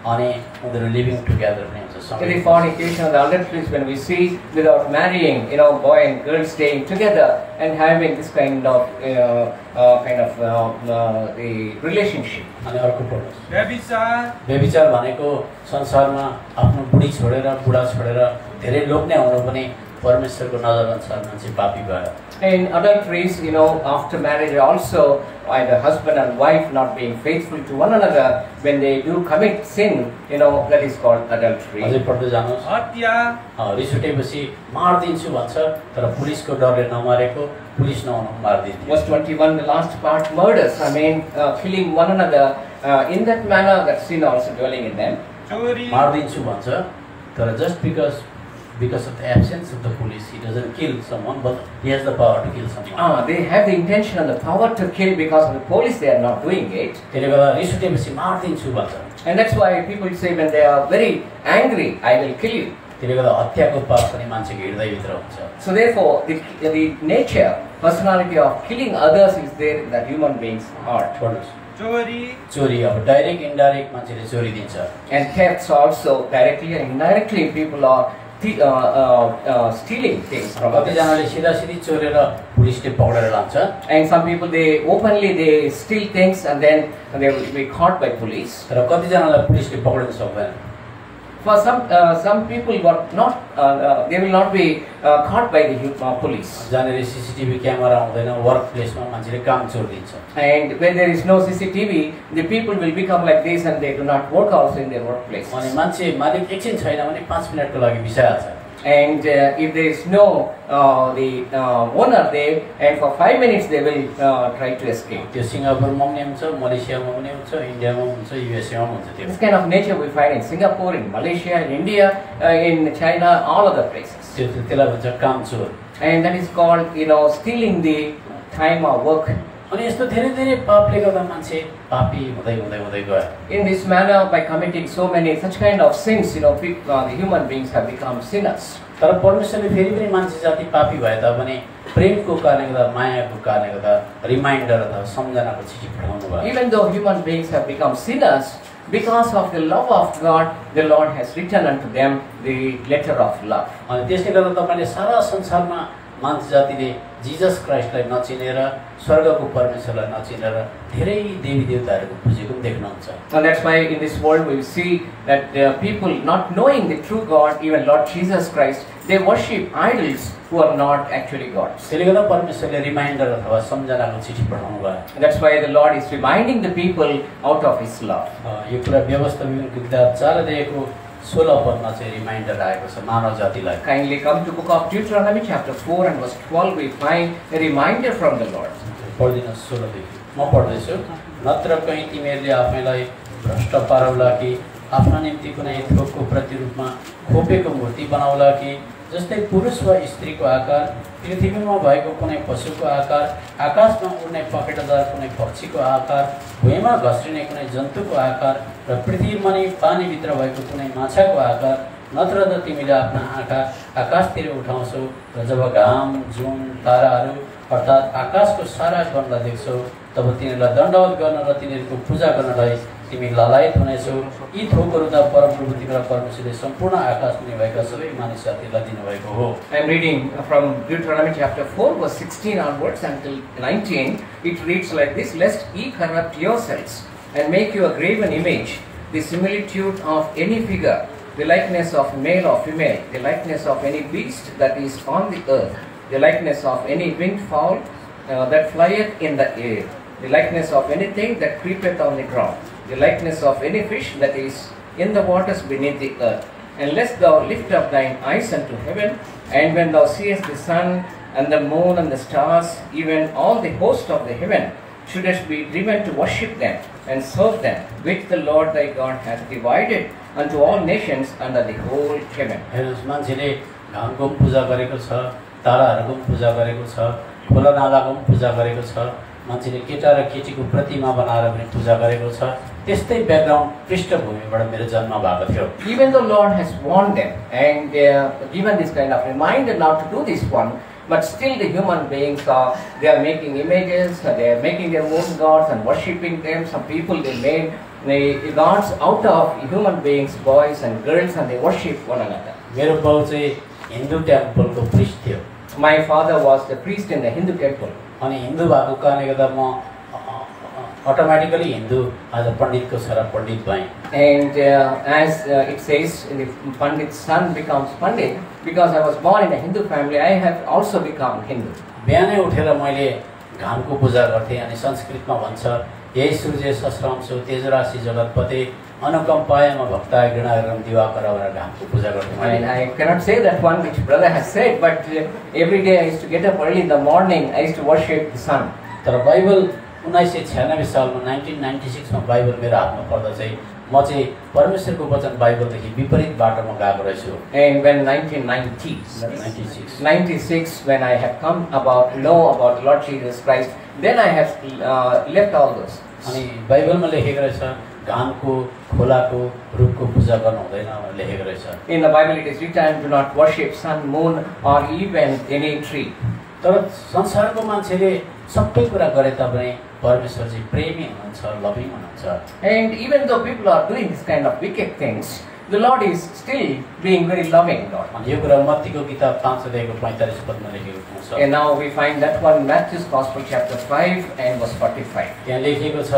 अनि उनीहरू लिभिङ टुगेदर पनि हुन्छ. The fornication or the adulteries when we see without marrying, boy and girl staying together and having this kind of the relationship. अनि अर्को पढ्नुहोस्. व्यभिचार भनेको संसारमा आफ्नो बुढी छोडेर बुढा छोडेर धेरै लोग्ने हुनु पनि परमेश्वरको नजरअनुसार मान्छे पापी भयो. And adulteries, after marriage also, either husband and wife not being faithful to one another, when they do commit sin, that is called adultery. अझै पढ्दै जानुहोस्. हत्या. रिस उठेपछि मार्दिन्छु भन्छ, तर पुलिसको डरले नमारेको, पुलिस नहुनु मार्दिन्छ. Verse 21, the last part, murders, killing one another in that manner, that sin also dwelling in them. मार्दिन्छु भन्छ, तर just because of the absence of the police, he doesn't kill someone, but he has the power to kill someone. They have the intention and the power to kill because of the police, they are not doing it. And that's why people say when they are very angry, I will kill you. So therefore, the nature, personality of killing others is there in that human being's heart. चोरी अब direct indirect मान्छेले चोरी दिन्छ. And thefts also, directly and indirectly, people are stealing things from others. कतिजनाले सिधासिधी चोरेर पुलिसले पक्रेर लान्छ And some people, they openly they steal things and then they will be caught by police. र कतिजनालाई पुलिसले पक्रिन सक्दैन For some people were not, they will not be caught by the police. जहाँनिर सीसीटीभी क्यामेरा हुँदैन work प्लेसमा मान्छेले काम चोरिदिन्छ And when there is no CCTV, the people will become like this and they do not work also in their workplace. अनि मान्छे मालिक एकछिन छैन भने 5 मिनेटको लागि बिसाइहाल्छ And if there is no the owner there, and for 5 minutes they will try to escape. त्यो सिङ्गापुरमा पनि हुन्छ मलेसियामा पनि हुन्छ इन्डियामा पनि हुन्छ युएसएमा पनि हुन्छ त्यो This kind of nature we find in Singapore, in Malaysia, in India, in China, all other places. त्यसलाई भन्छ काम चोर And that is called, stealing the time of work. अनि यस्तो धेरै धेरै पापले गर्दा मान्छे पापी हुँदै हुँदै हुँदै गयो In this manner, by committing so many such kind of sins, the human beings have become sinners. तर परमेश्वरले फेरि पनि मान्छे जाति पापी भए तापनि प्रेमको कारणले गर्दा मायाको कारणले गर्दा रिमाइन्डर अथवा सम्झनाको चिठी पठाउनु भयो Even though human beings have become sinners, because of the love of God, the Lord has written unto them the letter of love. अनि त्यसले गर्दा तपाईले सारा संसारमा मान्छे जातिले जिजस क्राइस्टलाई नचिनेर स्वर्गको परमेश्वरलाई नचिनेर धेरै देवी देवताहरूको पूजेको पनि देख्नुहुन्छ And that's why in this world we see that people not knowing the true God, even Lord Jesus Christ, they worship idols who are not actually gods. त्यसले गर्दा परमेश्वरले रिमाइन्डर अथवा सम्झनाको चिठी पठाउनु भयो That's why the Lord is reminding the people out of His love. यो कुरा व्यवस्था विवरणको किताब 4 अध्यायको 16 पदमा चाहिँ रिमाइन्डर आएको छ मानव जातिलाई Kindly come to book of Deuteronomy chapter 4 and verse 12. We find a reminder from the Lord. पढिदिनुहोस् 16 देखि म पढ्दैछु नत्र कहीँ तिमीहरूले आफैलाई भ्रष्ट पारौला कि आफ्ना निम्ति कुनै थोकको प्रतिरूपमा खोपेको मूर्ति बनाउला कि जस्तै पुरुष वा स्त्रीको आकार पृथ्वीमा भएको कुनै पशुको आकार आकाशमा उड्ने पखेटादार कुनै पक्षीको आकार भुइँमा घस्रिने कुनै जन्तुको आकार र पृथ्वीमुनि पानीभित्र भएको कुनै माछाको आकार नत्र त तिमीले आफ्ना आँखा आकाशतिर उठाउँछौ र जब घाम जुन ताराहरू अर्थात् आकाशको सारा गणलाई देख्छौ तब तिनीहरूलाई दण्डवत गर्न र तिनीहरूको पूजा गर्नलाई तिमी लालायत हुनेछौ यी थोकहरू त परमप्रभु तिम्रो परमेश्वरले सम्पूर्ण आकाशमा भएका सबै मानिस जातिलाई दिनुभएको हो I am reading from Deuteronomy chapter 4 verse 16 onwards until 19. It reads like this: Lest ye corrupt yourselves and make you a graven image, the similitude of any figure, the likeness of male or female, the likeness of any beast that is on the earth, the likeness of any winged fowl that flieth in the air, the likeness of anything that creepeth on the ground, the likeness of any fish that is in the waters beneath the earth. And lest thou lift up thine eyes unto heaven, and when thou seest the sun and the moon and the stars, even all the host of the heaven, shouldest be driven to worship them and serve them, which the Lord thy God hath divided unto all nations under the whole heaven. हेर्नुहोस् मान्छेले घामको पनि पूजा गरेको छ ताराहरूको पनि पूजा गरेको छ खोला नालाको पनि पूजा गरेको छ मान्छेले केटा र केटीको प्रतिमा बनाएर पनि पूजा गरेको छ त्यस्तै ब्याकग्राउन्ड पृष्ठभूमिबाट मेरो जन्म भएको थियो Even the Lord has warned them and given this kind of reminder not to do this one, but still the human beings they are making images, they are making their own gods and worshipping them. Some people they made the gods out of human beings, boys and girls, and they worship one another. मेरो बाउ चाहिँ Hindu टेम्पलको priest थियो My father was the priest in the Hindu temple. अनि हिन्दू भएको कारणले गर्दा म automatically Hindu आज पण्डितको छोरा पण्डित भएँ And as it says, in the Pandit's son becomes Pandit, because I was born in a Hindu family, I have also become Hindu. बिहानै उठेर मैले घामको पूजा गर्थेँ अनि संस्कृतमा भन्छ यही सूर्य सस्रांशु तेजराशि जगतपते अनुकम्पाय म भक्ताय घृणागरम दिवाकर भनेर घामको पूजा गर्थेँ I mean, I cannot say that one which brother has said, but every day I used to get up early in the morning, I used to worship the sun. तर बाइबल 1996 सालमा 1996 मा बाइबल मेरो हातमा पर्दा चाहिँ म चाहिँ परमेश्वरको वचन बाइबलदेखि विपरीत बाटोमा गएको रहेछु And when 96 when I have come about know about Lord Jesus Christ, then I have left all those. अनि बाइबलमा लेखेको रहेछ घामको खोलाको रुखको पूजा गर्नु हुँदैन भनेर लेखेको रहेछ In the Bible it is written, do not worship sun, moon or even any tree. तर संसारको मान्छेले सबै कुरा गरे तापनि परमेश्वर चाहिँ प्रेमी हुनुहुन्छ लभिङ हुनुहुन्छ And even though people are doing this kind of wicked things, the Lord is still being very loving Lord. अनि यो कुरा मत्तीको किताब 5 अध्यायको 45 पदमा लेखेको हुन्छ। And now we find that one in Matthew's Gospel chapter 5 and verse 45. त्यहाँ लेखेको छ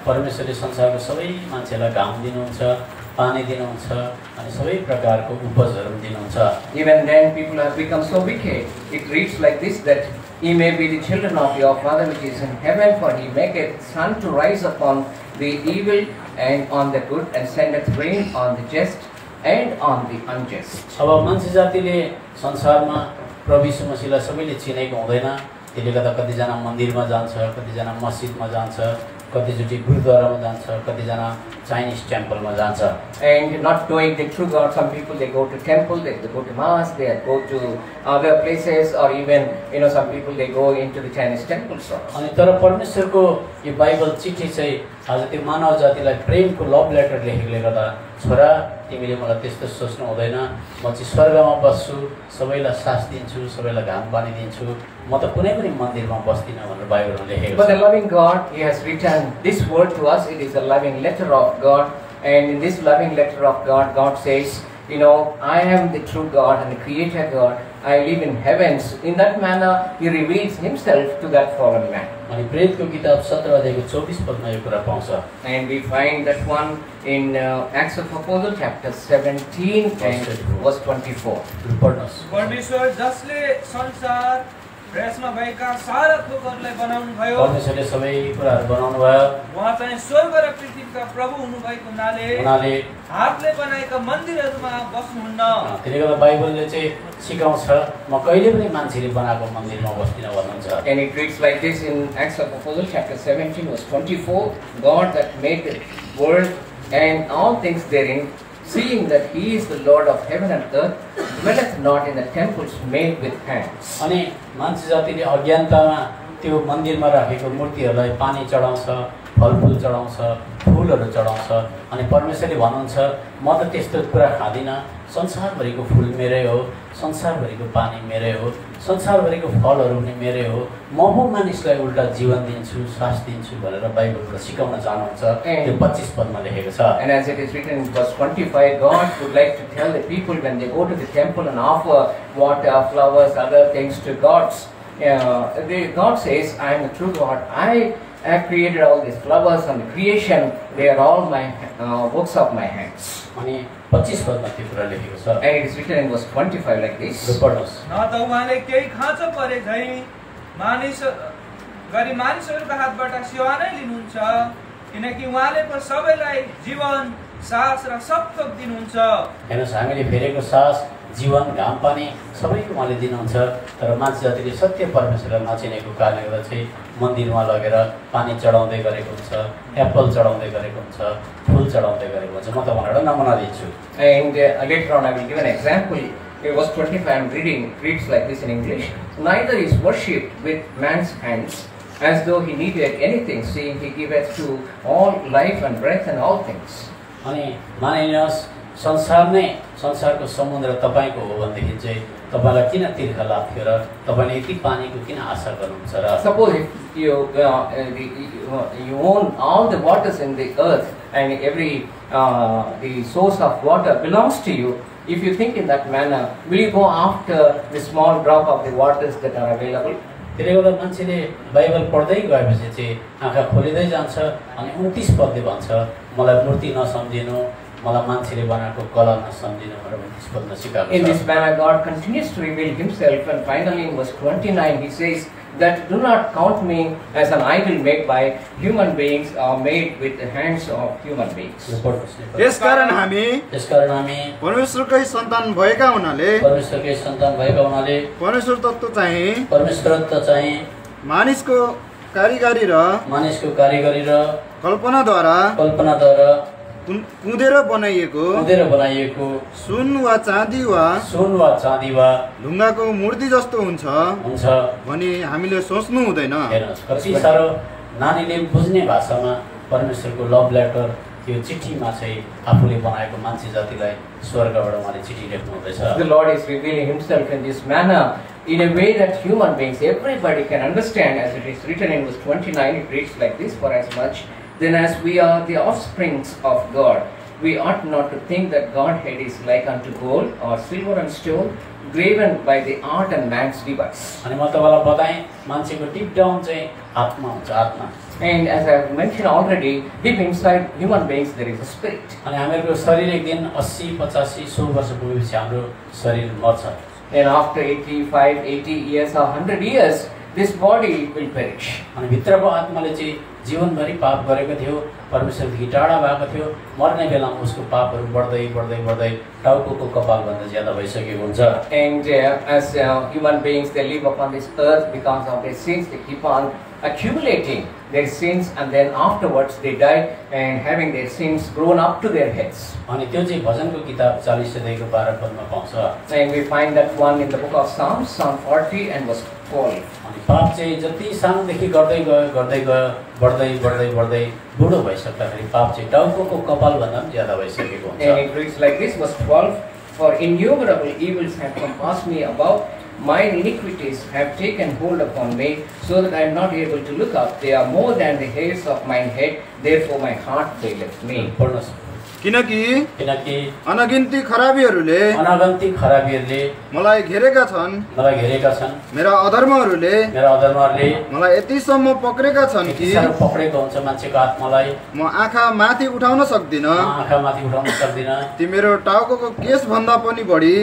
परमेश्वरले संसारको सबै मान्छेलाई घाम दिनुहुन्छ, पानी दिनुहुन्छ अनि सबै प्रकारको उपजहरू दिनुहुन्छ। Even then people have become so wicked. It reads like this, that ye may be the children of your Father which is in heaven, for he maketh sun to rise upon the evil and on the good, and sendeth rain on the just and on the unjust. अब मान्छे जातिले संसारमा प्रभु यीशु मसीहलाई सबैले चिनेको हुँदैन। त्यसले गर्दा कतिजना मन्दिरमा जान्छ, कतिजना मस्जिदमा जान्छ, कतिचोटि गुरुद्वारामा जान्छ, कतिजना चाइनिज टेम्पलमा जान्छ। And not knowing the true God, some people they go to temple, they go to mass, they go to other places, or even some people they go into the Chinese temples. अनि तर परमेश्वरको यो Bible चिठी चाहिँ आज त्यो मानव जातिलाई प्रेमको लभ लेटर लेखेकोले गर्दा, छोरा तिमीले मलाई त्यस्तो सोच्नु हुँदैन, म चाहिँ स्वर्गमा बस्छु, सबैलाई सास दिन्छु, सबैलाई घाम पानी दिन्छु, म त कुनै पनि मन्दिरमा बस्दिनँ भनेर बाइबलमा लेखेको छ। But the loving God, he has written this word to us. It is a loving letter of God, and in this loving letter of God, God says, I am the true God and the creator God. I live in heavens. In that manner, he reveals himself to that fallen man. अनि प्रेरितको किताब 17 अध्यायको 24 पदमा यो कुरा पाउँछ। And we find that one in Acts of Apostles chapter 17 and verse 24. परमेश्वर जसले संसार र यसमा भएका सारा थोकहरूलाई बनाउनु भयो, परमेश्वरले सबै कुराहरू बनाउनु भयो, उहाँ चाहिँ स्वर्ग र पृथ्वीका प्रभु हुनुभएको हुनाले हातले बनाएका मन्दिरहरूमा बस्नुहुन्न। त्यसले गर्दा बाइबलले चाहिँ सिकाउँछ म कहिले पनि मान्छेले बनाएको मन्दिरमा बस्दिनँ भन्नुहुन्छ। And it reads like this in Acts of Apostles chapter 17 verse 24, God that made the world and all things therein, seeing that he is the Lord of heaven and earth, dwelleth not in the temples made with hands. अनि मान्छे जातिले अज्ञानतामा त्यो मन्दिरमा राखेको मूर्तिहरूलाई पानी चढाउँछ, फलफुल चढाउँछ, फुलहरू चढाउँछ। अनि परमेश्वरले भन्नुहुन्छ म त त्यस्तो कुरा खाँदिनँ, संसारभरिको फुल मेरै हो, संसारभरिको पानी मेरै हो, संसारभरिको फलहरू पनि मेरै हो, म हो मानिसलाई उल्टा जीवन दिन्छु, सास दिन्छु भनेर बाइबलबाट सिकाउन चाहनुहुन्छ। त्यो 25 पदमा लेखेको छ। And as it is written in verse 25, God would like to tell the people when they go to the temple and offer water, flowers, other things to gods, God says, I am the true God. I have created all these flowers and the creation. They are all my works of my hands. अनि 25 पदमा त्यो कुरा लेखेको छ। And it is written in verse 25 like this. न त उहाँले केही खाँचो परे झै मानिसहरूका हातबाट सेवा नै लिनुहुन्छ, किनकि उहाँले पो सबैलाई जीवन, सास र सब थोक दिनुहुन्छ। हेर्नुहोस्, हामीले फेरेको सास, जीवन, घाम पानी सबैको उहाँले दिनुहुन्छ। तर मान्छे जातिले सत्य परमेश्वरलाई नचिनेको कारणले गर्दा चाहिँ मन्दिरमा लगेर पानी चढाउँदै गरेको हुन्छ, एप्पल चढाउँदै गरेको हुन्छ, फुल चढाउँदै गरेको हुन्छ। म तपाईँलाई एउटा नमुना दिन्छु। And later on I will give an example. In verse 25 I am reading, it reads like this in English. Neither is worshipped with man's hands, as though he needed anything, seeing he giveth to all life and breath and all things. अनि मानिलिनुहोस् संसारको समुद्र तपाईँको हो भनेदेखि चाहिँ तपाईँलाई किन तिर्खा लाग्थ्यो र तपाईँले यति पानीको किन आशा गर्नुहुन्छ र? Suppose if you own all the waters in the earth, and every the source of water belongs to you, if you think in that manner, will you go after the small drop of the waters that are available? त्यसले गर्दा मान्छेले Bible पढ्दै गएपछि चाहिँ आँखा खोलिँदै जान्छ। अनि 29 पदले भन्छ मलाई मूर्ति नसम्झिनु, मलाई मान्छेले बनाएको कला नसम्झिनु भनेर 29 पदमा सिकाएको छ। In this manner God continues to reveal himself, and finally in verse 29 he says that do not count me as an idol made by human beings or made with the hands of human beings. यसकारण हामी परमेश्वरकै सन्तान भएका हुनाले परमेश्वर तत्त्व चाहिँ मानिसको कारिगरी र कल्पनाद्वारा कुँदेर बनाइएको सुन वा चाँदी वा ढुङ्गाको मूर्ति जस्तो हुन्छ भनी हामीले सोच्नु हुँदैन। कति साह्रो नानीले बुझ्ने भाषामा परमेश्वरको लभ लेटर यो चिठीमा चाहिँ आफूले बनाएको मान्छे जातिलाई स्वर्गबाट उहाँले चिठी लेख्नु हुँदैछ। The Lord is revealing himself in this manner in a way that human beings, everybody can understand. As it is written in verse 29, it reads like this: for as much then as we are the offsprings of God, we ought not to think that Godhead is like unto gold or silver and stone, graven by the art and man's device. अनि म तपाईलाई बताएँ मान्छेको deep down चाहिँ आत्मा हुन्छ, आत्मा. And as I have mentioned already, deep inside human beings there is a spirit. अनि हामीहरूको शरीर एक दिन 80, 85, 100 वर्ष पुगेपछि हाम्रो शरीर मर्छ. And after 85, 80 years or 100 years, this body will perish. अनि भित्रको आत्माले चाहिँ जीवनभरि पाप गरेको थियो, परमेश्वरदेखि टाढा भएको थियो, मर्ने बेलामा उसको पापहरू बढ्दै बढ्दै बढ्दै टाउको कपालभन्दा ज्यादा भइसकेको हुन्छ. And as human beings, they live upon this earth because of their sins. They keep on accumulating their sins, and then afterwards they die, and having their sins grown up to their heads. अनि त्यो चाहिँ भजनको किताब 40 अध्यायको 12 पदमा पाउँछ. And we find that one in the book of Psalms, Psalm 40 and verse 12. अनि पाप चाहिँ जति सानोदेखि गर्दै गयो गर्दै गयो बढ्दै बढ्दै बढ्दै बुढो भइसक्दाखेरि पाप चाहिँ टाउको कपालभन्दा पनि ज्यादा भइसकेको हुन्छ. And it reads like this, verse 12, for innumerable evils have compassed me about, mine iniquities have taken hold upon me, so that I am not able to look up. They are more than the hairs of mine head, therefore my heart faileth me. किनकि अनगिन्ती खराबीहरूले मलाई घेरेका छन्, मेरा अधर्महरूले मलाई यतिसम्म पक्रेका छन् कि म आँखा माथि उठाउन सक्दिनँ. ती मेरो टाउको केस भन्दा पनि बढी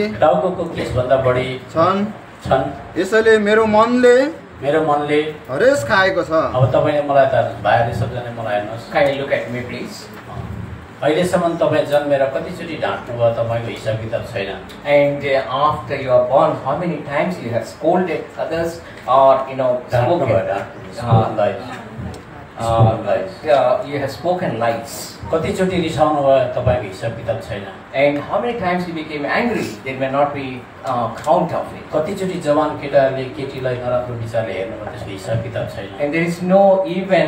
छन्. यसैले मेरो मनले हरेस खाएको छ. अब तपाईले मलाई त भाइहरु सबजना मलाई हेर्नुस्. Kindly look at me please. अहिलेसम्म तपाईँ जन्मेर कतिचोटि ढाँट्नु भयो तपाईको हिसाब किताब छैन. And after you are born, how many times you have scolded others or you have spoken lies. कतिचोटि रिसाउनु भयो तपाईको हिसाब किताब छैन. And how many times you became angry, there may not be count of it. कतिचोटि जवान केटाहरूले केटीलाई नराम्रो विचारले हेर्नु भयो त्यसको हिसाब किताब छैन. And there is no even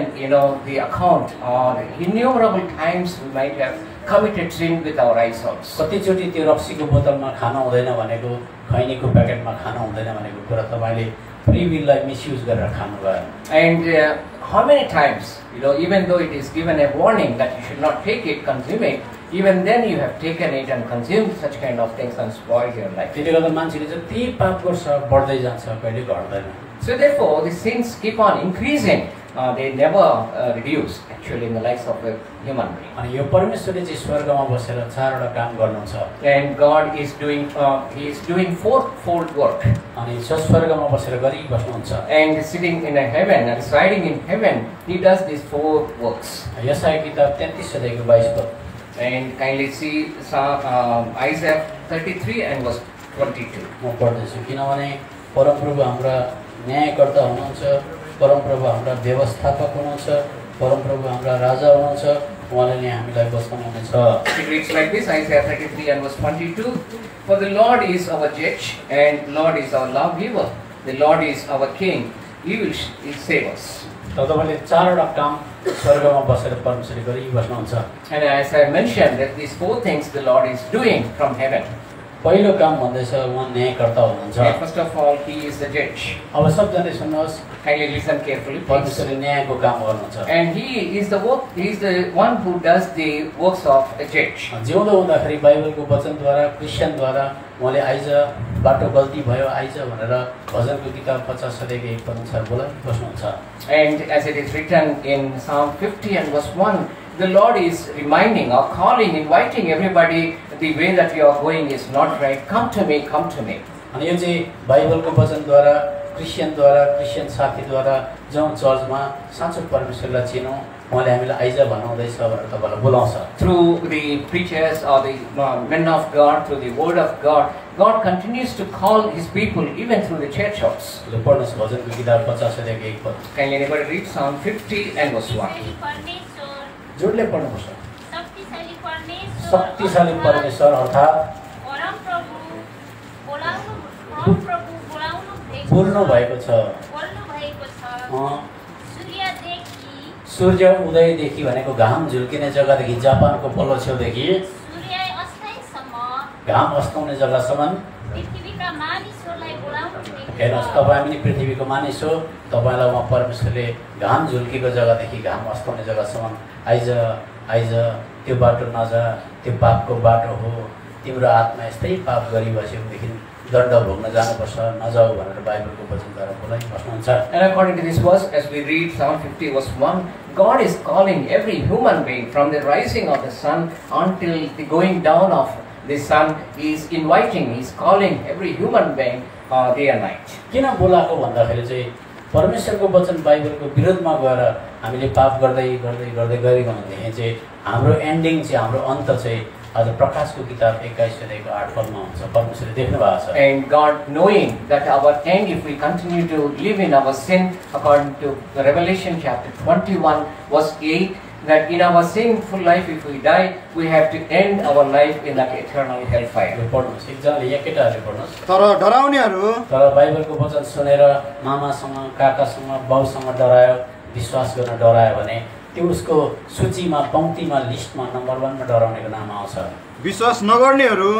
the account or innumerable times we might have committed sin with our eyes also. कतिचोटि त्यो रक्सीको बोतलमा खाना हुँदैन भनेको, खैनीको प्याकेटमा खाना हुँदैन भनेको कुरा तपाईले फ्री विललाई मिसयुज गरेर खानु भयो. And how many times, even though it is given a warning that you should not take it, consume it, even then you have taken it and consumed such kind of things and spoiled your life. त्यसले गर्दा मान्छेले जति पाप गर्छ बढ्दै जान्छ, कहिले घट्दैन. So therefore the sins keep on increasing. They never reduce actually in the lives of a human being. अनि यो परमेश्वरले चाहिँ स्वर्गमा बसेर चारवटा काम गर्नुहुन्छ. And God is doing fourfold work. अनि स्वर्गमा बसेर गरिबस्नुहुन्छ. And sitting in a heaven and residing in heaven, he does these four works. यशाया किताब 33 अध्यायको 22 पद. And kindly see Isaiah 33 and verse 22. म पढ्दैछु किनभने परमप्रभु हाम्रा न्यायकर्ता हुनुहुन्छ, परमप्रभु हाम्रा व्यवस्थापक हुनुहुन्छ, परमप्रभु हाम्रा राजा हुनुहुन्छ, उहाँले नै हामीलाई बचाउनुहुन्छ. It reads like this, Isaiah 33 and verse 22. For the Lord is our judge and Lord is our lawgiver. The Lord is our king. He will save us. तपाईले चारवटा काम स्वर्गमा बसेर परमेश्वरले गरिबस्नुहुन्छ. And as I mentioned that these four things the Lord is doing from heaven. पहिलो काम भन्दैछ उहाँ न्यायकर्ता हुनुहुन्छ. First of all, he is the judge. अब सबजना सुन्नुहोस्. Kindly listen carefully. परमेश्वरले न्यायको काम गर्नुहुन्छ. And he is the one who does the works of a judge. जिउँदो हुँदाखेरि बाइबलको वचनद्वारा क्रिस्चियनद्वारा उहाँले आइज बाटो गल्ती भयो आइज भनेर भजनको किताब 50 अध्यायको 1 पद अनुसार बोलाइबस्नुहुन्छ. And as it is written in Psalm 50 and verse 1, the Lord is reminding or calling, inviting everybody, the way that you are going is not right. Come to me, come to me. अनि यो चाहिँ बाइबलको वचनद्वारा Christian साथीद्वारा जाउँ चर्चमा साँचो परमेश्वरलाई चिनौँ, उहाँले हामीलाई आइज भन्नुहुँदैछ भनेर तपाईलाई बोलाउँछ. Through the preachers or the men of God, through the word of God, God continues to call his people even through the church house. पढ्नुहोस् भजनको किताब 50 अध्यायको 1 पद. Can anybody read Psalm 50 and verse 1? जोडले पढ्नुपर्छ. शक्तिशाली परमेश्वर अर्थात् बोल्नु भएको छ. सूर्य उदयदेखि भनेको घाम झुल्किने जग्गादेखि जापानको पल्लो छेउदेखि घाम अस्ताउने जग्गासम्म हेर्नुहोस्. तपाईँ पनि पृथ्वीको मानिस हो, तपाईँलाई उहाँ परमेश्वरले घाम झुल्केको जग्गादेखि घाम अस्ताउने जग्गासम्म आइज त्यो बाटो नजा, त्यो पापको बाटो हो, तिम्रो आत्मा यस्तै पाप गरिबस्योदेखि दण्ड भोग्न जानुपर्छ, नजाऊ भनेर बाइबलको वचनद्वारा बोलाइबस्नुहुन्छ। And according to this verse, as we read Psalm 50 verse 1, God is calling every human being from the rising of the sun until the going down of the sun. He is inviting, he is calling every human being day and night. किन बोलाएको भन्दाखेरि चाहिँ परमेश्वरको वचन बाइबलको विरोधमा गएर हामीले पाप गर्दै गर्दै गर्दै गएको भनेदेखि चाहिँ हाम्रो एन्डिङ चाहिँ हाम्रो अन्त चाहिँ आज प्रकाशको किताब 21:8 हुन्छ। परमेश्वरले देख्नु भएको छ। And God knowing that our end, if we continue to live in our sin, according to Revelation chapter 21 verse 8, that in our sinful life, if we die, we have to end our life in that eternal hellfire. पढ्नुहोस्, एकजनाले यहाँ केटाहरूले पढ्नुहोस्। तर डराउनेहरू, तर बाइबलको वचन सुनेर मामासँग, काकासँग, बाउसँग डरायो, विश्वास गर्न डरायो भने त्यो उसको सूचीमा, पंक्तिमा, लिस्टमा नम्बर 1 मा डराउनेको नाम आउँछ। विश्वास नगर्नेहरू,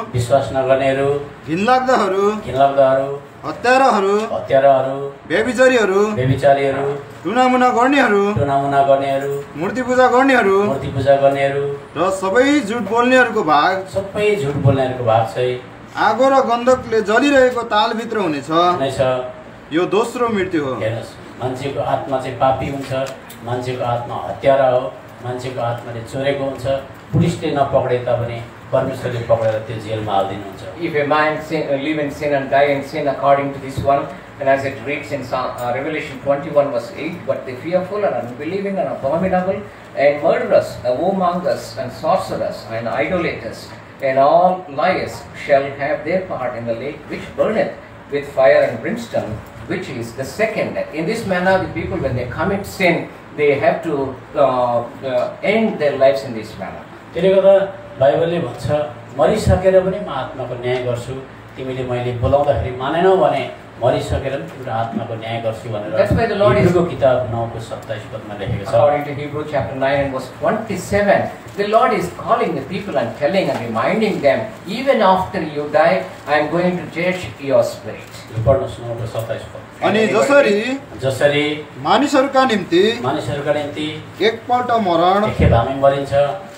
घिनलाग्दाहरू, हत्याराहरू, व्यभिचारीहरू, टुनामुना गर्नेहरू, मूर्ति पूजा गर्नेहरू, र सबै झुट बोल्नेहरूको भाग चाहिँ आगो र गन्धकले जलिरहेको तालभित्र हुनेछ। यो दोस्रो मृत्यु हो। हेर्नुहोस्, मान्छेको आत्मा चाहिँ पापी हुन्छ, मान्छेको आत्मा हत्यारा हो, मान्छेको आत्माले चोरेको हुन्छ। पुलिसले नपक्रे तापनि परमेश्वरले पक्रेर त्यो जेलमा हाल्दिनुहुन्छ। If a man live in sin and die in sin, according to this one, and as it reads in Revelation 21 verse 8, but the fearful and unbelieving and abominable and murderers, whoremongers and sorcerers and idolaters and all liars shall have their part in the lake which burneth with fire and brimstone, which is the second death. In this manner, the people, when they commit sin, they have to end their lives in this manner. त्यसले गर्दा बाइबलले भन्छ मरिसकेर पनि म आत्माको न्याय गर्छु, तिमीले मैले बोलाउँदाखेरि मानेनौ भने मरिसकेर पनि तिम्रो आत्माको न्याय गर्छु भनेर। That's why the Lord is हिब्रूको किताब 9:27 लेखेको छ। According to Hebrew chapter 9 and verse 27, the Lord is calling the people and telling and reminding them, even after you die, I am going to judge your spirit. पढ्नुहोस् 9:27। अनि जसरी मानिसहरूका निम्ति एकपल्ट मरण, एकखेप हामी मरिन्छ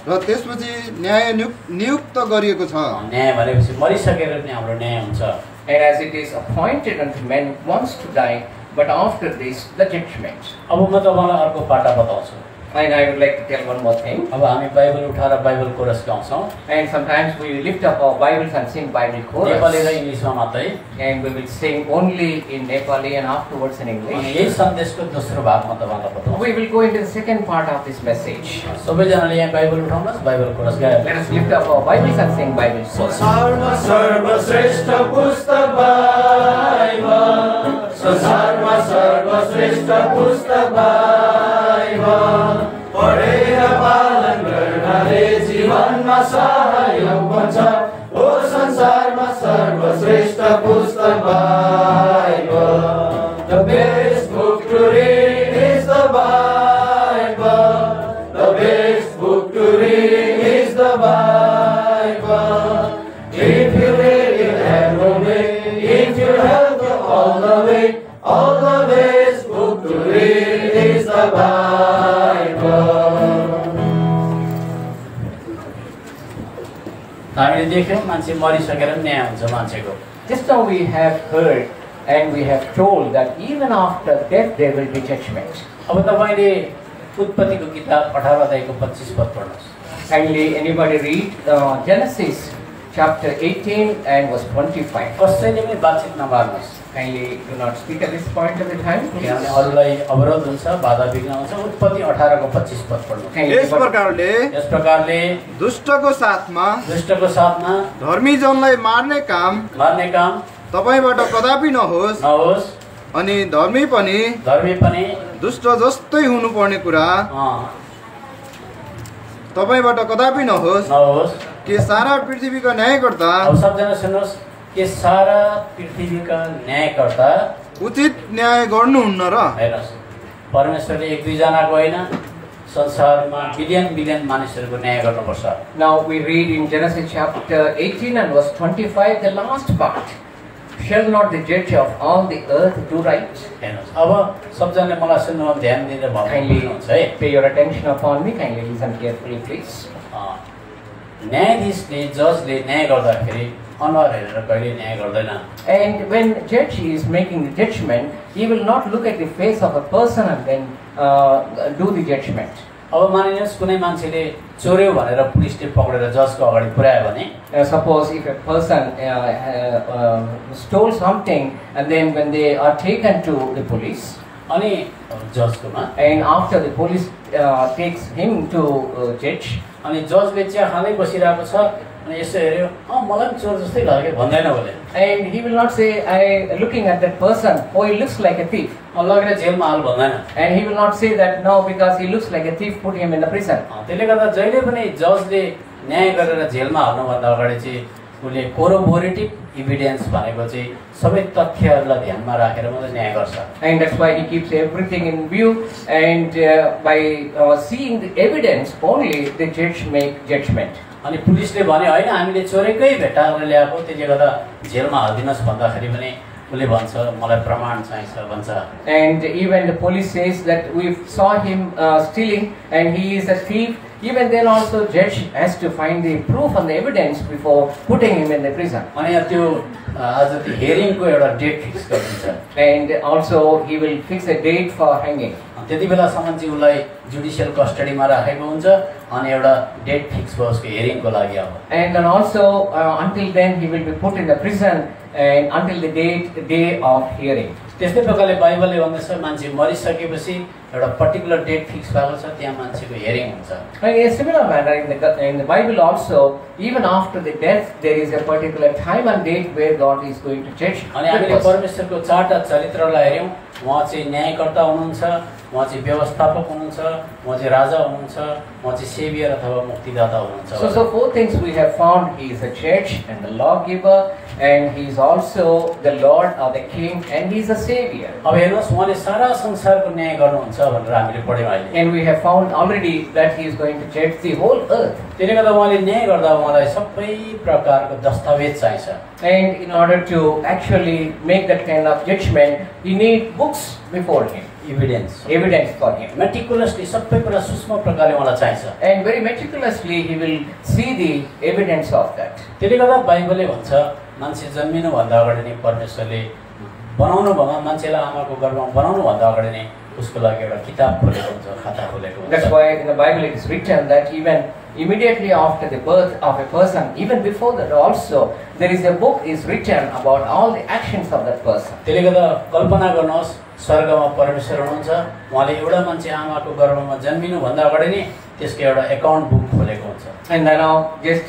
र त्यसपछि न्याय नियुक्त गरिएको छ। न्याय भनेपछि मरिसकेर नि हाम्रो न्याय हुन्छ। And as it is appointed unto men once to die, but after this the judgment. अब म तपाईलाई अर्को पाटा बताउँछु। And I would like to tell one more thing. अब हामी बाइबल उठाएर बाइबल कोरस गाउँछौँ। And sometimes we lift up our Bibles and sing Bible chorus. Nepali र इङ्ग्लिसमा मात्रै। And we will sing only in Nepali and afterwards in English. अनि यही सन्देशको दोस्रो भागमा तपाईलाई बताउँछु। We will go into the second part of this message. सबैजनाले यहाँ बाइबल उठाउनुहोस्, बाइबल कोरस गायौँ। Let us lift up our Bibles and sing Bible chorus. संसारमा सर्वश्रेष्ठ पुस्तक बाइबल, संसारमा सर्वश्रेष्ठ पुस्तक बाइबल, पढेर पालन गर्नाले जीवनमा सहायक बन्छ। ओ संसारमा सर्वश्रेष्ठ पुस्तक Bible, the best book to read is the Bible, the best book to read is the Bible. If you read it every day, if you have it all the way, all the best book to read is the Bible. हामीले देख्यौँ मान्छे मरिसकेर न्याय हुन्छ मान्छेको। Just now we have heard and we have told that even after death there will be judgment. अब तपाईले उत्पत्तिको किताब 18 अध्यायको 25 पद पढ्नुहोस्। Kindly anybody read Genesis chapter 18 and verse 25. कसैले पनि बातचित नमार्नुहोस्। Kindly do not speak at this point of the time. किनभने अरूलाई अवरोध हुन्छ, बाधा विघ्न हुन्छ। उत्पत्ति 18 को 25 पद पढ्नुहोस्। यस प्रकारले दुष्टको साथमा धर्मी जनलाई मार्ने काम तपाईबाट कदापि नहोस्, अनि धर्मी पनि दुष्ट जस्तै हुनुपर्ने कुरा तपाईबाट कदापि नहोस्। के सारा पृथ्वीका न्यायकर्ता, अब सबजना सुन्नुहोस्, के सारा पृथ्वीका न्यायकर्ता उचित न्याय गर्नुहुन्न र? हेर्नुहोस्, परमेश्वरले एक दुई जनाको होइन, संसारमा बिलियन मानिसहरूको न्याय गर्नुपर्छ। Now we read in Genesis chapter 18 and verse 25, the last part. Shall not the judge of all the earth do right? हेर्नुहोस्, अब सबजनाले मलाई सुन्नुमा ध्यान दिएर भन्नुहुन्छ है। Pay your attention upon me. Kindly listen carefully, please. न्यायाधीशले जजले न्याय गर्दाखेरि अनुहार हेरेर कहिले न्याय गर्दैन. And when judge is making the judgment, he will not look at the face of a person and then do the judgment. अब मानिनुहोस् कुनै मान्छेले चोर्यो भनेर पुलिसले पक्रेर जजको अगाडि पुर्यायो भने, suppose if a person stole something and then when they are taken to the police, अनि जजकोमा, and after the police takes him to judge, अनि जजले चिया खाँदै बसिरहेको छ अनि यसो हेर्यो, मलाई पनि चोर जस्तै लाग्यो भन्दैन भने, and he will not say, I looking at that person, oh he looks like a thief, लगेर जेलमा हाल भन्दैन. and he will not say that no, because he looks like a thief, put him in the prison. त्यसले गर्दा जहिले पनि जजले न्याय गरेर जेलमा हाल्नुभन्दा अगाडि चाहिँ उसले कोरोबोरेटिभ इभिडेन्स भनेको चाहिँ सबै तथ्यहरूलाई ध्यानमा राखेर मात्रै न्याय गर्छ. And that's why he keeps everything in view, and by seeing the evidence only the judge make judgment. अनि पुलिसले भन्यो होइन हामीले चोरेकै भेट्टाएर ल्याएको त्यसले गर्दा जेलमा हालिदिनुहोस् भन्दाखेरि पनि उसले भन्छ मलाई प्रमाण चाहिन्छ भन्छ. And even the police says that we saw him stealing and he is a thief, even then also judge has to find the proof and the evidence before putting him in the prison. अनि त्यो आज त्यो हेरिङको एउटा date fix गरिदिन्छ. And also he will fix a date for hanging. त्यति बेलासम्म चाहिँ उसलाई जुडिसियल कस्टडीमा राखेको हुन्छ अनि एउटा डेट फिक्स भयो उसको हेरिङको लागि. अब And then also until then he will be put in the prison and until the day of hearing. त्यस्तै प्रकारले बाइबलले भन्दछ मान्छे मरिसकेपछि एउटा पर्टिकुलर डेट फिक्स भएको छ त्यहाँ मान्छेको हेरिङ हुन्छ. And in a similar manner in the Bible also, even after the death there is a particular time and date where God is going to judge. अनि हामीले परमेश्वरको चारवटा चरित्रलाई हेर्यौँ, उहाँ चाहिँ न्यायकर्ता हुनुहुन्छ, उहाँ चाहिँ व्यवस्थापक हुनुहुन्छ, उहाँ चाहिँ राजा हुनुहुन्छ, उहाँ चाहिँ सेभियर अथवा मुक्तिदाता हुनुहुन्छ. So four things we have found: he is a judge and the lawgiver, and he is also the Lord or the King, and he is a savior. अब हेर्नुहोस् उहाँले सारा संसारको न्याय गर्नुहुन्छ भनेर हामीले पढ्यौँ अहिले. And we have found already that he is going to judge the whole earth. त्यसले गर्दा उहाँले न्याय गर्दा उहाँलाई सबै प्रकारको दस्तावेज चाहिन्छ. And in order to actually make that kind of judgment, he need books before him. Evidence for him. Meticulously सबै कुरा सूक्ष्म प्रकारले उहाँलाई चाहिन्छ. And very meticulously he will see the evidence of that. त्यसले गर्दा बाइबलले भन्छ मान्छे जन्मिनु भन्दा अगाडि नै परमेश्वरले बनाउनु भएमा मान्छेलाई आमाको गर्भमा बनाउनु भन्दा अगाडि नै उसको लागि एउटा किताब खोलेको हुन्छ, खाता खोलेको हुन्छ. That's why in the Bible it is written that even immediately after the birth of a person, even before that also, there is a book is written about all the actions of that person. त्यसले गर्दा कल्पना गर्नुहोस् स्वर्गमा परमेश्वर हुनुहुन्छ, उहाँले एउटा मान्छे आमाको गर्भमा जन्मिनु भन्दा अगाडि नै त्यसको एउटा एकाउन्ट बुक खोलेको हुन्छ. And now just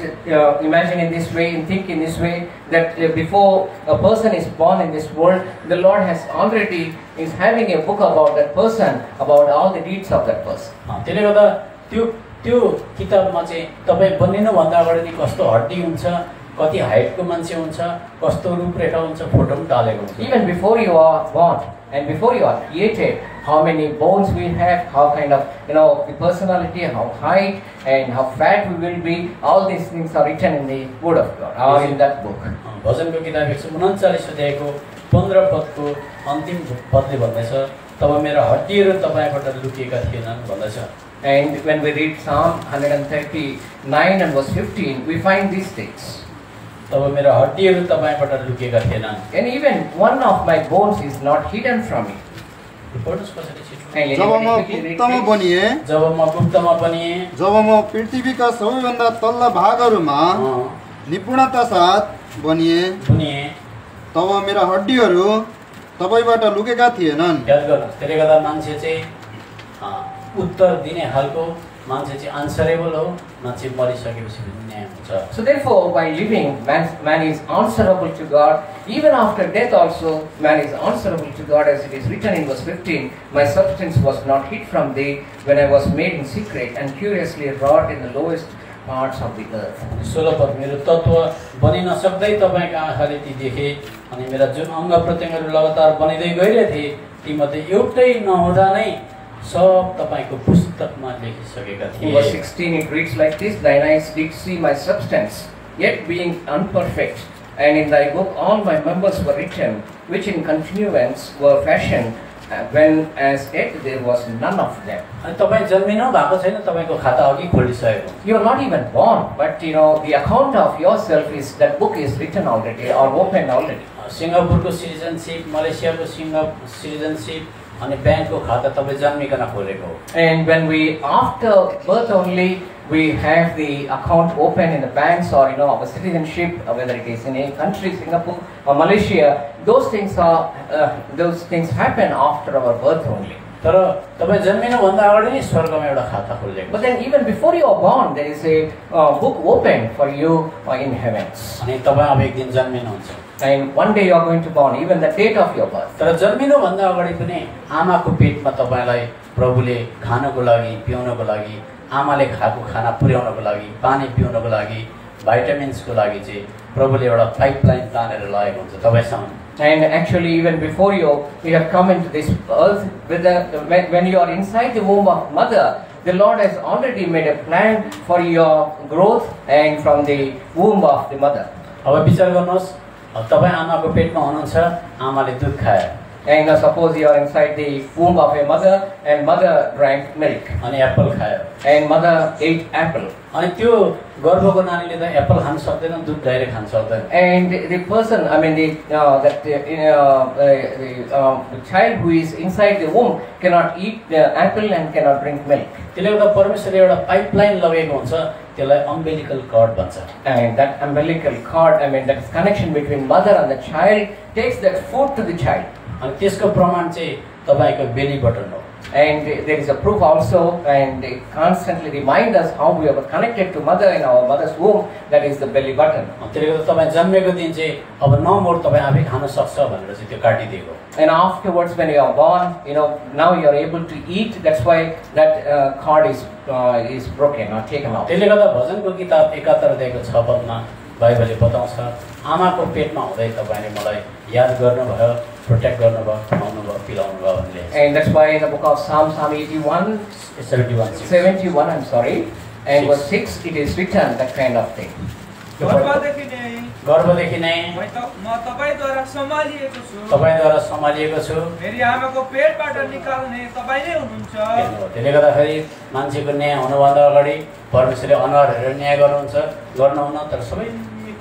imagine in this way and think in this way that before a person is born in this world, the Lord has already is having a book about that person, about all the deeds of that person. त्यसले गर्दा त्यो किताबमा चाहिँ तपाईँ बनिनु भन्दा अगाडि नै कस्तो हड्डी हुन्छ, कति हाइटको मान्छे हुन्छ, कस्तो रूपरेखा हुन्छ, फोटो पनि टालेको हुन्छ. Even before you are born and before you are created, how many bones we have, how kind of the personality, how height and how fat we will be, all these things are written in the Word of God or in that book. भजनको किताब 139 अध्यायको 15 पदको अन्तिम पदले भन्दैछ तब मेरा हड्डीहरू तपाईबाट लुकेका थिएनन् भन्दछ. And when we read Psalm 139 and verse 15, we find these things. तब मेरा हड्डीहरू तपाईबाट लुकेका थिएनन्. And even one of my bones is not hidden from me. जब म गुप्तमा बनिए, जब म पृथ्वीका सबैभन्दा तल्ला भागहरूमा निपुणता साथ बनिए, तब मेरा हड्डीहरू तपाईबाट लुकेका थिएनन्. याद गर्नुहोस् त्यसले गर्दा मान्छे चाहिँ उत्तर दिने खालको मान्छे चाहिँ आन्सरेबल हो, मान्छे मरिसकेपछि न्याय हुन्छ. So therefore, by living, man is answerable to God. Even after death also, man is answerable to God, as it is written in verse 15, my substance was not hid from thee when I was made in secret and curiously wrought in the lowest parts of the earth. 16 पद मेरो तत्व बनिन सक्दै तपाईको आँखाले ती देखे अनि मेरा जुन अंग प्रत्यंगहरू लगातार बनिदै गइरहेथे ती मध्ये एउटै नहुँदा नै सब तपाईको पुस्तकमा लेखिसकेका थिए. In verse 16 it reads like this: Thine eyes did see my substance, yet being unperfect, and in thy book all my members were written, which in continuance were fashioned when as yet there was none of them. अनि तपाईँ जन्मिनु भएको छैन, तपाईको खाता अघि खोलिसकेको. You are not even born, but you know the account of yourself is, that book is written already or opened already. सिङ्गापुरको citizenship, मलेसियाको सिटिजनशिप अनि ब्याङ्कको खाता तपाईँ जन्मिकन खोलेको हो. And when we after birth only we have the account open in the banks, or you know our citizenship, whether it is in any country, Singapore or Malaysia, those things happen after our birth only. तर तपाईँ जन्मिनु भन्दा अगाडि नै स्वर्गमा एउटा खाता खोलेको. But then even before you are born, there is a book open for you in heavens. अनि तपाईँ अब एक दिन जन्मिनुहुन्छ. And one day you are going to born, even the date of your birth. तर जन्मिनु भन्दा अगाडि पनि आमाको पेटमा तपाईलाई प्रभुले खानको लागि, पिउनको लागि, आमाले खाएको खाना पुर्याउनको लागि, पानी पिउनको लागि, भाइटामिन्सको लागि चाहिँ प्रभुले एउटा पाइपलाइन तानेर लगेको हुन्छ तपाईसँग. And actually, even before you have come into this earth, when you are inside the womb of mother, the Lord has already made a plan for your growth and from the womb of the mother. अब विचार गर्नुहोस्, तपाईँ आमाको पेटमा हुनुहुन्छ, आमाले दुध खायो. And suppose you are inside the womb of a mother and mother drank milk. अनि एप्पल खायो. And mother ate apple. अनि त्यो गर्भको नानीले त एप्पल खान सक्दैन, दुध डाइरेक्ट खान सक्दैन. And the person, I mean the child who is inside the womb cannot eat the apple and cannot drink milk. त्यसले गर्दा परमेश्वरले एउटा पाइपलाइन लगेको हुन्छ, त्यसलाई अम्बिलिकल कर्ड भन्छ. And that umbilical cord, I mean that connection between mother and the child takes that food to the child. अनि त्यसको प्रमाण चाहिँ तपाईको बेली बटन हो. And there is a proof also, and they constantly remind us how we are connected to mother in our mother's womb. That is the belly button. त्यसले गर्दा तपाईँ जन्मेको दिन चाहिँ अब नमोड तपाईँ आफै खान सक्छ भनेर चाहिँ त्यो काटिदिएको. And afterwards, when you are born, you know now you are able to eat. That's why that cord is broken or taken off. त्यसले गर्दा भजनको किताब 71 अध्यायको 6 पदमा बाइबलले बताउँछ, आमाको पेटमा हुँदै तपाईले मलाई याद गर्नुभयो, प्रोटेक्ट गर्नुभयो, खुवाउनुभयो, पिलाउनुभयो भन्ने. And that's why in the book of Psalm 71, I'm sorry, and verse 6, it is written that kind of thing. गर्भदेखि नै म तपाईद्वारा सम्हालिएको छु. तपाईद्वारा सम्हालिएको छु. मेरी आमाको पेटबाट निकाल्ने तपाई नै हुनुहुन्छ. त्यसले गर्दाखेरि मान्छेको न्याय हुनुभन्दा अगाडि परमेश्वरले अनुहार हेरेर न्याय गर्नुहुन्छ, गर्नुहुन्न, तर सबै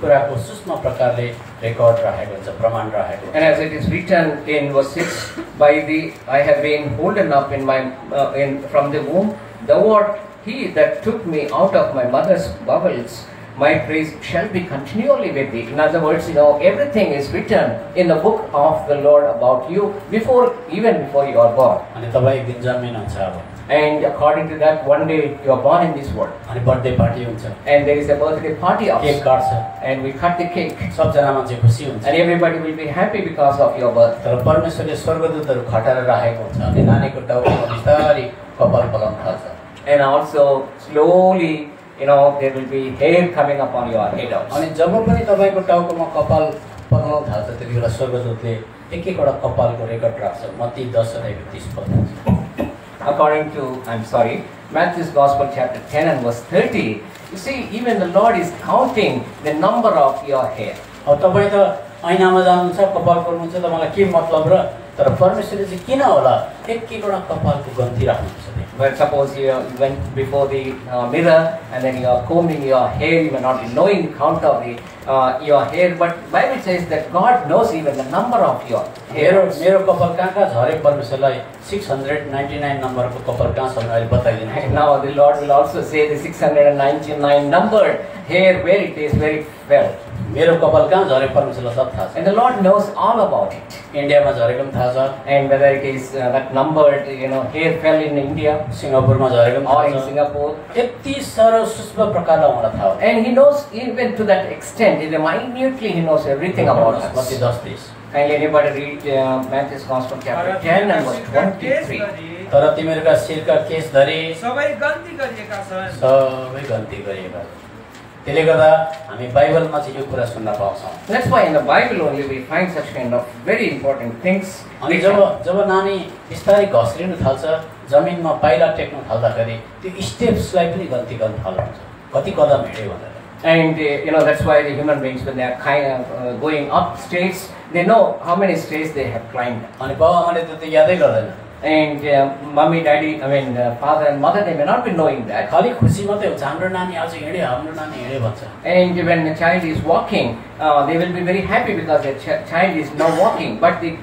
कुराको सूक्ष्म प्रकारले रेकर्ड राखेको हुन्छ, प्रमाण राखेको हुन्छ. And as it is written in verse 6, by the I have been holden up in my from the womb, thou art he that took me out of my mother's bowels. My praise shall be continually with thee. In other words, you know, everything is written in the book of the Lord about you even before you are born. अनि तपाईँ एक दिन जन्मिनुहुन्छ अब. And according to that, one day you are born in this world. अनि birthday party हुन्छ. And there is a birthday party also. Cake काट्छ. And we cut the cake. सबजना मान्छे खुसी हुन्छ. And everybody will be happy because of your birth. तर परमेश्वरले स्वर्गदूतहरू खटाएर राखेको हुन्छ अनि नानीको टाउकोमा बिस्तारै कपाल पलाउन थाल्छ. And also slowly, you know, there will be hair coming upon your head also. अनि जब पनि तपाईको टाउकोमा कपाल पलाउन थाल्छ त्यतिबेला स्वर्गदूतले एक-एकवटा कपालको रेकर्ड राख्छ. मत्ती 10:30 पद. According to, Matthew's Gospel chapter 10 and verse 30, you see, even the Lord is counting the number of your hair. अब तपाईँ त ऐनामा जानुहुन्छ, कपाल कोर्नुहुन्छ त मलाई के मतलब र, तर परमेश्वरले चाहिँ किन होला एक-एकवटा कपालको गन्ती राख्नुहुन्छ. But suppose you went before the mirror and then you are combing your hair, you may not be knowing the count of your hair, but Bible says that God knows even the number of your hair. मेरो कपाल कहाँ झरे परमेश्वरलाई 699 नम्बरको कपाल कहाँ छ भने अहिले बताइदिनु. Now the Lord will also say the 699 numbered hair where it is, where it fell. मेरो कपाल कहाँ झरे परमेश्वरलाई सब थाहा छ. And the Lord knows all about it. इन्डियामा झरेको पनि थाहा छ. And whether it is that numbered, you know, hair fell in India, सिङ्गापुरमा झरेको पनि or थाहा in छ. Singapore. यति साह्रो सूक्ष्म प्रकारले उहाँलाई थाहा हो. And He knows even to that extent, minutely He knows everything about us. Matthew 10:30. Kindly anybody read Matthew's Gospel chapter 10 and verse 23. तर तिमीहरूका शिरका केश धरी सबै गन्ती गरिएका छन्. सबै गन्ती गरिएका छन्. त्यसले गर्दा हामी बाइबलमा चाहिँ यो कुरा सुन्न पाउँछौँ. That's why in the Bible only we find such kind of very important things. अनि जब नानी बिस्तारै घस्रिनु थाल्छ, जमिनमा पाइला टेक्न थाल्दाखेरि त्यो स्टेप्सलाई पनि गन्ती गर्न थाल्नुहुन्छ, कति कदम हिँड्यो भनेर. And that's why the human beings, when they are going up states, they know how many states they have climbed. अनि बाउ आमाले त यादै गर्दैन. And mommy, daddy, father and mother, they may not be knowing that. खाली खुसी मात्रै हुन्छ, हाम्रो नानी आज हिँड्यो, हाम्रो नानी हिँड्यो भन्छ. And when the child is walking, they will be very happy because the child is now walking. But the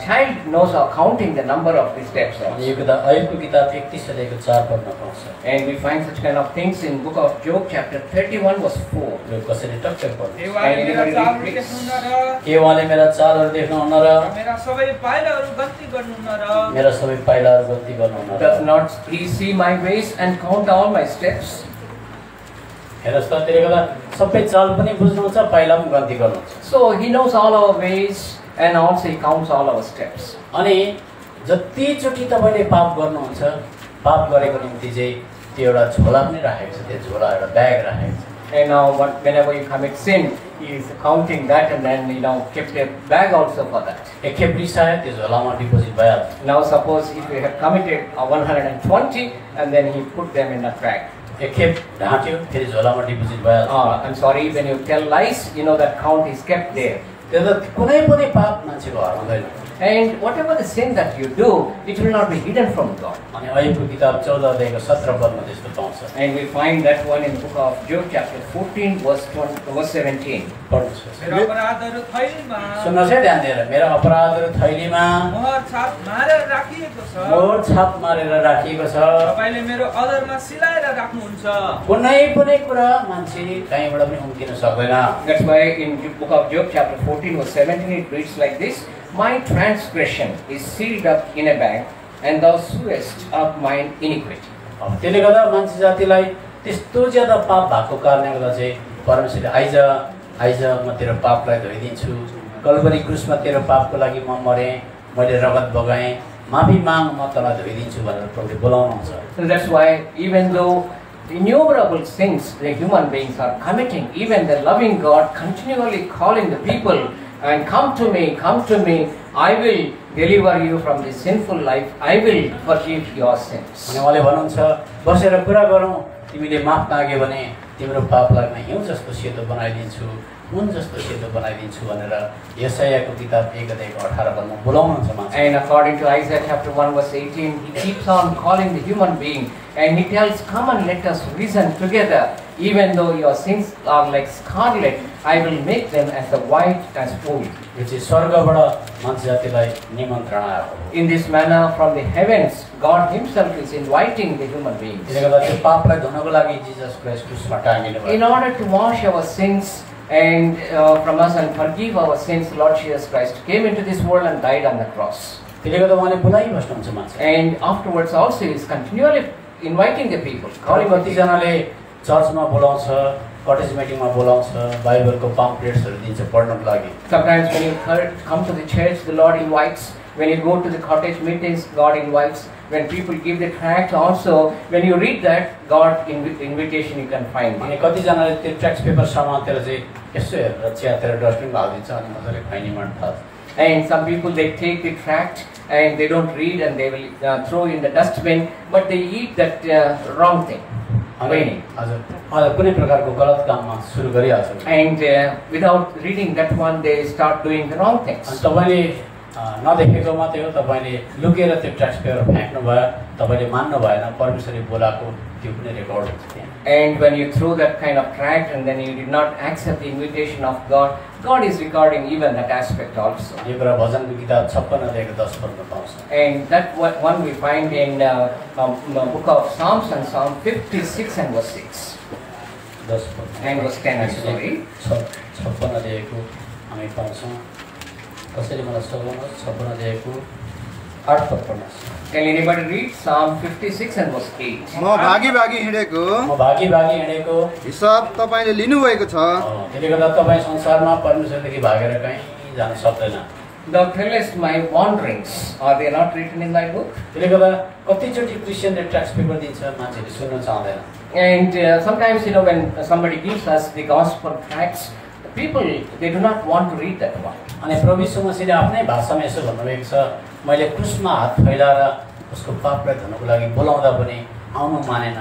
child knows counting the number of the steps. यो अयुबको किताब 31 अध्यायको 4 पदमा पाउँछ. And we find such kind of things in book of Job chapter 31 verse 4. यो कसरी टक्क पर्छ. And anybody read please? के उहाँले मेरा चालहरू देख्नुहुन्न र मेरा सबै पाइलाहरू गन्ती गर्नुहुन्न र मेरा सबै पाइलाहरू गन्ती गर्नुहुन्न र Does not he see my ways and count all my steps? हेर्नुहोस् त, त्यसले गर्दा सबै चाल पनि बुझ्नुहुन्छ, पाइला पनि गन्ती गर्नुहुन्छ. So he knows all our ways and also he counts all our steps. अनि जतिचोटि तपाईँले पाप गर्नुहुन्छ, पाप गरेको निम्ति चाहिँ त्यो एउटा झोला पनि राखेको छ, त्यो झोला एउटा ब्याग राखेको छ. And now whenever you commit sin, he is counting that and then kept a bag also for that. एकखेप रिसायो त्यो झोलामा डिपोजिट भइहाल्छ. Now suppose if you have committed 120 and then he put them in a bag. एकखेप ढाँट्यो फेरि झोलामा deposit भइहाल्छ. I'm sorry, when you tell lies, that count is kept there. त्यो त कुनै पनि पाप मान्छेको हराउँदैन. And whatever the sin that you do, it will not be hidden from God. अनि अयुबको किताब 14 अध्यायको 17 पदमा त्यस्तो पाउँछ. And we find that one in the book of Job chapter 14 verse 17. पढ्नुहोस्. मेरा अपराधहरू थैलीमा सुन्नुहोस् है ध्यान दिएर, मेरा अपराधहरू थैलीमा मोहर छाप मारेर राखिएको छ. मोहर छाप मारेर राखिएको छ. तपाईले मेरो अधरमा सिलाएर राख्नुहुन्छ. कुनै पनि कुरा मान्छे कहीँबाट पनि उम्किन सक्दैन. That's why in the book of Job chapter 14 verse 17 it reads like this. My transgression is sealed up in a bag, and thou sewest up mine iniquity. त्यसले गर्दा मान्छे जातिलाई त्यस्तो ज्यादा पाप भएको कारणले गर्दा चाहिँ परमेश्वरले आइज म तेरो पापलाई धोइदिन्छु, कल्वरी क्रुसमा तेरो पापको लागि म मरेँ, मैले रगत बगाएँ, माफी माग, म तँलाई धोइदिन्छु भनेर प्रभुले बोलाउनुहुन्छ. So that's why even though innumerable sins the human beings are committing, even the loving God continually calling the people and come to me, I will deliver you from this sinful life, I will forgive your sins. अनि उहाँले भन्नुहुन्छ बसेर कुरा गरौँ, तिमीले माफ माग्यो भने तिम्रो पापलाई म हिउँ जस्तो सेतो बनाइदिन्छु, उन जस्तो सेतो बनाइदिन्छु भनेर यशायाको किताब 1 अध्यायको 18 पदमा बोलाउनुहुन्छ मान्छे. And according to Isaiah chapter 1 verse 18, he keeps on calling the human being and he tells, come and let us reason together. Even though your sins are like scarlet, I will make them as white as wool. यो चाहिँ स्वर्गबाट मान्छे जातिलाई निमन्त्रणा आएको. In this manner from the heavens, God himself is inviting the human beings. त्यसले गर्दा त्यो पापलाई धुनको लागि जिसस क्राइस्ट क्रुसमा टाँगिनु भयो. In order to wash our sins and from us and forgive our sins, Lord Jesus Christ came into this world and died on the cross. त्यसले गर्दा उहाँले बोलाइबस्नुहुन्छ मान्छे. And afterwards also he is continually inviting the people. कतिजनाले चर्चमा बोलाउँछ, cottage मिटिङमा बोलाउँछ, बाइबलको पम्पलेट्सहरू दिन्छ पढ्नको लागि. Sometimes when you come to the church, the Lord invites. When you go to the cottage meetings, God invites. When people give the tract also, when you read that, God invitation you can find. अनि कतिजनाले त्यो tax paper समातेर चाहिँ यसो हेरेर च्यातेर डस्टबिनमा हालिदिन्छ अनि मजाले खैनी मन थाल्छ. And some people they take the tract and they don't read and they will throw in the dustbin, but they eat that wrong thing. अनि हजुर कुनै प्रकारको गलत काममा सुरु गरिहाल्छ. And without reading that one, they start doing the wrong things. अनि तपाईले नदेखेको मात्रै हो, तपाईले लुकेर त्यो ट्याक्स पेपर फ्याँक्नु भयो, तपाईले मान्नु भएन, परमेश्वरले बोलाएको त्यो पनि रेकर्ड हुन्छ त्यहाँ. And when you throw that kind of tract and then you did not accept the invitation of God, God is recording even that aspect also. यो कुरा भजनको किताब 56 अध्यायको 10 पदमा पाउँछ. And that one we find in book of Psalms and Psalm 56 and verse 6. 10 पद And verse 10, I'm sorry. 56 अध्यायको हामी पाउँछौँ. कसरी मलाई सघाउनुहोस्, 56 अध्यायको 8 पद पढ्नुहोस्. Can anybody read Psalm 56 and verse 8? म भागी हिँडेको हिसाब तपाईले लिनुभएको छ. त्यसले गर्दा तपाईँ संसारमा परमेश्वरदेखि भागेर कहीँ जान सक्दैन. Thou tellest my wanderings, are they not written in thy book? त्यसले गर्दा कतिचोटि क्रिस्चियनले ट्याक्स पेपर दिन्छ, मान्छेले सुन्न चाहँदैन. And sometimes when somebody gives us the gospel tracts, people they do not want to read that one. अनि प्रभु यीशु मसीहले आफ्नै भाषामा यसो भन्नुभएको छ, मैले क्रुसमा हात फैलाएर उसको पापलाई धुनको लागि बोलाउँदा पनि आउनु मानेन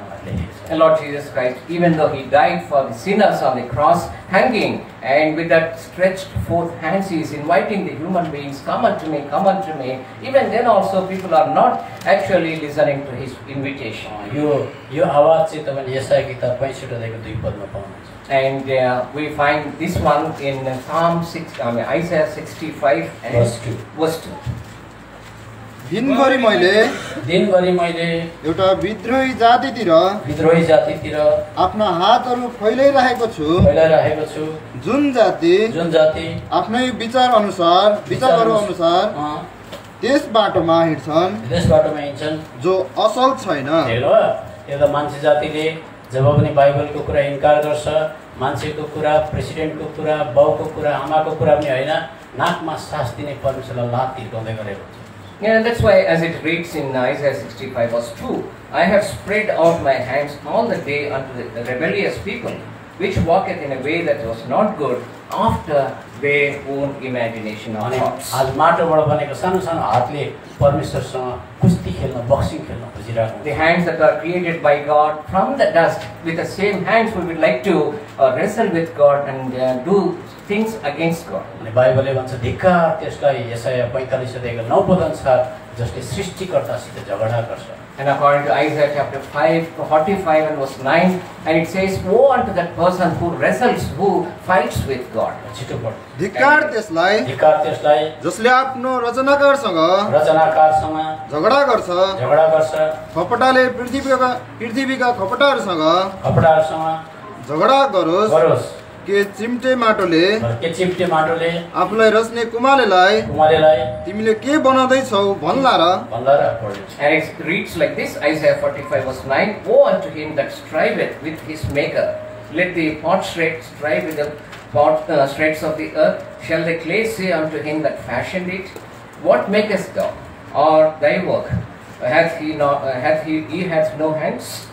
भने लेखेको छ। And Lord Jesus Christ, even though he died for the sinners on the cross, hanging, and with that stretched forth hands, he is inviting the human beings, come unto me, come unto me. Even then also people are not actually listening to his invitation. यो आवाज चाहिँ तपाईले यशाया किताब 65 अध्यायको 2 पदमा पाउनुहुन्छ। And we find this one in Isaiah 65 and verse 2. दिनभरि मैले एउटा विद्रोही जातितिर आफ्ना हातहरू फैलाइरहेको छु जुन जाति आफ्नै विचार गरु अनुसार त्यस बाटोमा हिँड्छन् जो असल छैन। एउटा मान्छे जातिले जब पनि बाइबलको कुरा इन्कार गर्छ, मान्छेको कुरा, प्रेसिडेन्टको कुरा, बाउको कुरा, आमाको कुरा पनि हैन, नाकमा सास दिने परमेश्वरलाई लात तिर्काउँदै गरेको हुन्छ। Yeah, that's why as it reads in Isaiah 65 verse 2, I have spread out my hands all the day unto the rebellious people, which walketh in a way that was not good, after their own imagination or thoughts. आज माटोबाट बनेको सानो सानो हातले परमेश्वरसँग कुस्ती खेल्न, boxing खेल्न खोजिरहेको। The hands that are created by God from the dust, with the same hands we would like to wrestle with God and do things against God. अनि बाइबलले भन्छ धिक्कार त्यसलाई यशाया 45 अध्यायको 9 पद अनुसार जसले सृष्टिकर्तासित झगडा गर्छ। And according to Isaiah chapter 45 and verse 9, and it says, woe unto that person who wrestles, who fights with God. धिक्कार त्यसलाई जसले आफ्नो रचनाकारसँग झगडा गर्छ, खपटाले पृथ्वीका खपटाहरूसँग झगडा गरोस्, के चिम्टे माटोले आफूलाई रच्ने कुमालेलाई तिमीले के बनाउँदै छौ भन्ला र। And it reads like this, Isaiah 45 verse 9, woe unto him that striveth with his maker. Let the potsherd strive with the shreds of the earth. Shall the clay say unto him that fashioned it, what makest thou, or thy work? Hath he no hands?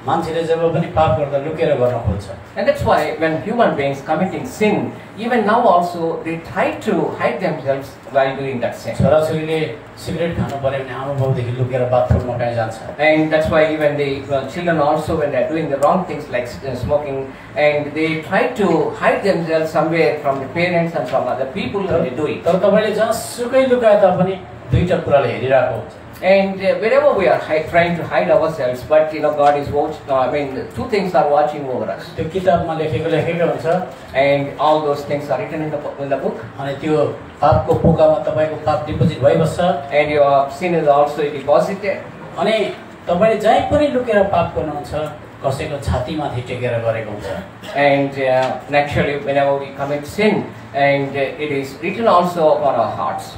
मान्छेले जब पनि पाप गर्दा लुकेर गर्न खोज्छ। And that's why when human beings committing sin, even now also they try to hide themselves while doing that sin. छोराछोरीले cigarette खानु पर्यो भने आमा बाउदेखि लुकेर बाथरुममा कहीँ जान्छ। And that's why even the children also, when they are doing the wrong things like smoking, and they try to hide themselves somewhere from the parents and from other people when they do it. तर तपाईले जसुकै लुकाए तापनि दुईटा कुराले हेरिरहेको हुन्छ। And wherever we are trying to hide ourselves, but God is watching. Two things are watching over us. त्यो किताबमा लेखेको हुन्छ, and all those things are written in the book. अनि त्यो पापको पोकामा तपाईको पाप डिपोजिट भइबस्छ, and your sin is also deposited. अनि तपाईले जहीँ पनि लुकेर पाप गर्नुहुन्छ, कसैको छातीमाथि टेकेर गरेको हुन्छ। And naturally, whenever we commit sin, and it is written also upon our hearts.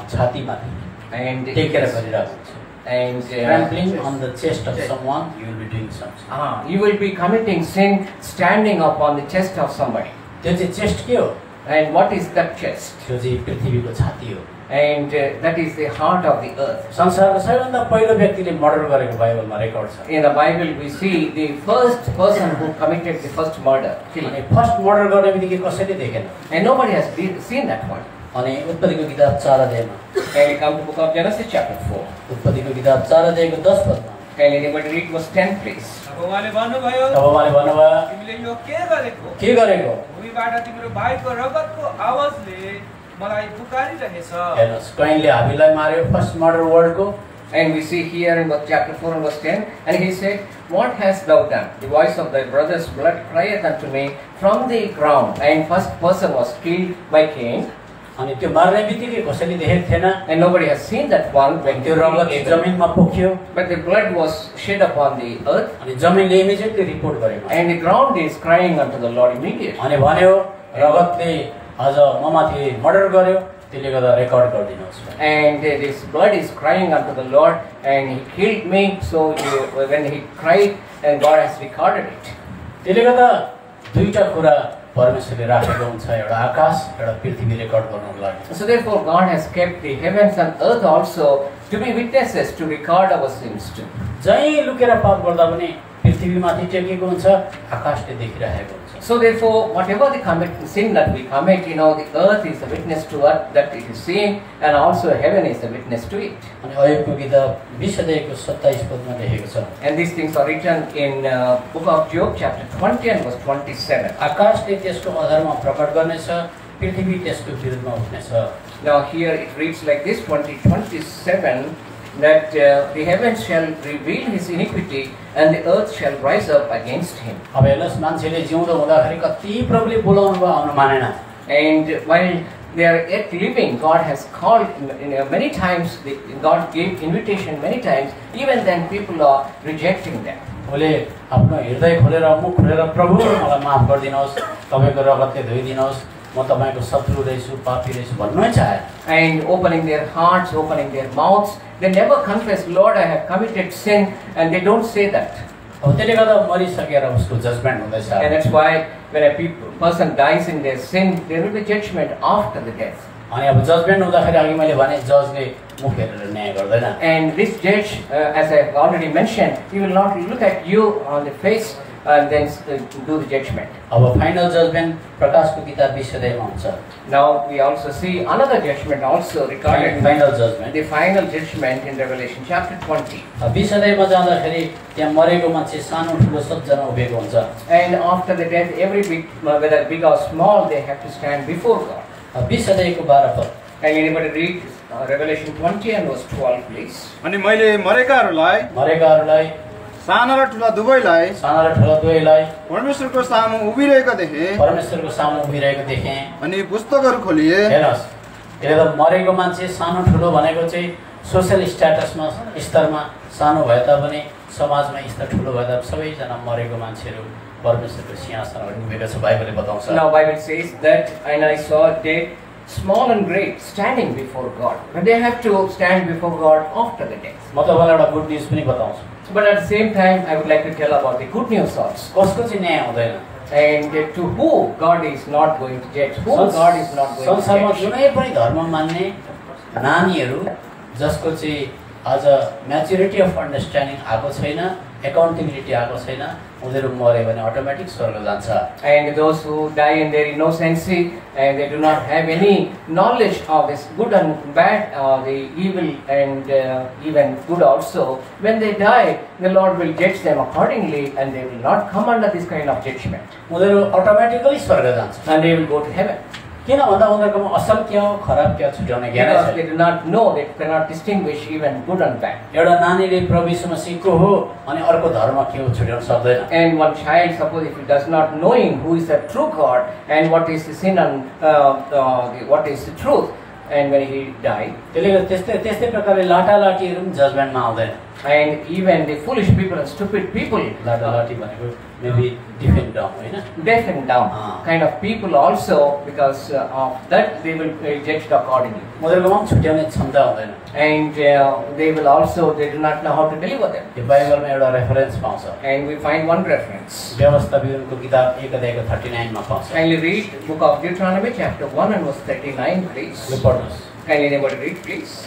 छातीमाथि and टेकेर गरिरहेको हुन्छ। And trampling on the chest of someone, you will be doing something. You will be committing sin standing upon the chest of somebody. त्यो चाहिँ chest के हो? And what is that chest? त्यो चाहिँ पृथ्वीको छाती हो। And that is the heart of the earth. संसारको सबैभन्दा पहिलो व्यक्तिले मर्डर गरेको बाइबलमा रेकर्ड छ। In the Bible we see the first person who committed the first murder. अनि फर्स्ट मर्डर गर्ने बित्तिकै कसैले देखेन। And nobody has seen that one. अनि उत्पत्तिको किताब 4 अध्यायमा, and we come to book of Genesis chapter 4. उत्पत्तिको किताब 4 अध्यायको 10 पदमा, can anybody read verse 10 please? अब उहाँले भन्नुभयो तिमीले यो के गरेको? भूमिबाट तिम्रो भाइको रगतको आवाजले मलाई पुकारिरहेछ। हेर्नुस्, कहिँले हाबिललाई मार्यो, फर्स्ट मर्डर वर्डको। And we see here in chapter 4 and verse 10, and he said, what hast thou done? The voice of thy brother's blood crieth unto me from the ground. And first person was killed by Cain. अनि त्यो मार्ने बित्तिकै कसैले देखेको थिएन, and nobody has seen that one when त्यो रगत जमिनमा पोख्यो, but the blood was shed upon the earth, अनि जमिनले इमिडिएटली रिपोर्ट गर्यो, and the ground is crying unto the Lord immediately. अनि भन्यो रगतले आज ममाथि मर्डर गर्यो, त्यसले गर्दा रेकर्ड गरिदिनुहोस्। And this blood is crying unto the Lord, and he killed me, so when he cried, and God has recorded it. त्यसले गर्दा दुईटा कुरा परमेश्वरले राखेको हुन्छ, एउटा आकाश, एउटा पृथ्वी रेकर्ड गर्नको लागि। So therefore God has kept the heavens and earth also to be witnesses, to record our sins too. जहीँ लुकेर पाप गर्दा पनि पृथ्वीमाथि टेकेको हुन्छ, आकाशले देखिरहेको हुन्छ। So therefore, whatever the sin that we commit, the earth is a witness to us that it is sin, and also heaven is a witness to it. अनि अयोबको किताब 20 अध्यायको 27 पदमा लेखेको छ, And these things are written in book of Job, chapter 20 and verse 27. आकाशले त्यसको आधारमा प्रकट गर्नेछ, पृथ्वी त्यसको विरुद्धमा उठ्नेछ. Now here it reads like this, 20:27, that the heavens shall reveal his iniquity, and the earth shall rise up against him. अब हेर्नुहोस्, मान्छेले जिउँदो हुँदाखेरि कति प्रभुले बोलाउनु भयो, आउनु मानेन. And while they are yet living, God has called many times, God gave invitation many times, even then people are rejecting them. उसले आफ्नो हृदय खोलेर मुख खोलेर प्रभु मलाई माफ गरिदिनुहोस्, तपाईको रगतले धोइदिनुहोस्, म तपाईको शत्रु रहेछु, पापी रहेछु भन्नै चाहे. And opening their hearts, opening their mouths, they never confess, Lord, I have committed sin, and they don't say that. अब त्यसले गर्दा मरिसकेर उसको जजमेन्ट हुँदैछ. And that's why when a person dies in their sin, there will be judgment after the death. अनि अब judgement हुँदाखेरि अघि मैले भने जजले मुख हेरेर न्याय गर्दैन. And this judge, as I have already mentioned, he will not look at you on the face and then do the judgment. अब फाइनल जजमेन्ट प्रकाशको किताब 20 अध्यायमा हुन्छ. Now we also see another judgment also recorded in final judgement. the final judgment in Revelation chapter 20. 20 अध्यायमा जाँदाखेरि त्यहाँ मरेको मान्छे सानो ठुलो सबजना उभिएको हुन्छ. And after the death, every big, whether big or small, they have to stand before God. 20 अध्यायको 12 पद. Can anybody read Revelation 20 and verse 12, please? अनि मैले मरेकाहरूलाई साना र ठुला दुवैलाई परमेश्वरको सामु उभिरहेको देखेँ अनि पुस्तकहरू खोलिए. हेर्नुहोस्, यसले त मरेको मान्छे सानो ठुलो भनेको चाहिँ सोसियल स्ट्याटसमा स्तरमा सानो भए तापनि समाजमा स्तर ठुलो भए तापनि सबैजना मरेको मान्छेहरू परमेश्वरको सिंहासनमा उभिएको छ, बाइबलले बताउँछ. Now Bible says that, and I saw dead, small and great, standing before God. But they have to stand before God after the death. म तपाईँलाई एउटा गुड न्युज पनि बताउँछु. But at the same time, I would like to tell about the good news also. कसको चाहिँ न्याय हुँदैन. And to who God is not going to judge, who God is not going to संसारमा judge. जुनै पनि धर्म मान्ने नानीहरू जसको चाहिँ आज म्याच्युरिटी अफ अन्डरस्ट्यान्डिङ आएको छैन, एकाउन्टेबिलिटी आएको छैन, उनीहरू मऱ्यो भने अटोमेटिक स्वर्ग जान्छ. And those who die in their innocency and they do not have any knowledge of this good and bad, the evil and even good also, when they die, the Lord will judge them accordingly, and they will not come under this kind of judgment. उनीहरू automatically स्वर्ग जान्छ. And they will go to heaven. किन भन्दा उनीहरूकोमा असल क्या हो खराब क्या छुट्याउने ज्ञान Because छैन. they do not know, they cannot distinguish even good and bad. एउटा नानीले प्रभु यीशु मसीहको हो अनि अर्को धर्म के हो छुट्याउन सक्दैन. And one child, suppose if he does not knowing who is the true God and what is the sin and what is the truth, and when he died, त्यसले गर्दा त्यस्तै प्रकारले लाटालाटीहरू पनि जजमेन्टमा आउँदैन. and even the foolish people and stupid people, लाटालाटी भनेको maybe defend down हैन, deaf and dumb kind of people also, because of that they will be judged accordingly. उनीहरूकोमा पनि छुट्याउने क्षमता हुँदैन. And they will also, they do not know how to deliver them. यो बाइबलमा एउटा reference पाउँछ. And we find one reference. व्यवस्था विवरणको किताब 1 अध्यायको 39 मा पाउँछ. Kindly read book of Deuteronomy chapter 1 and verse 39, please. यो पढ्नुस्. Kindly anybody read, please.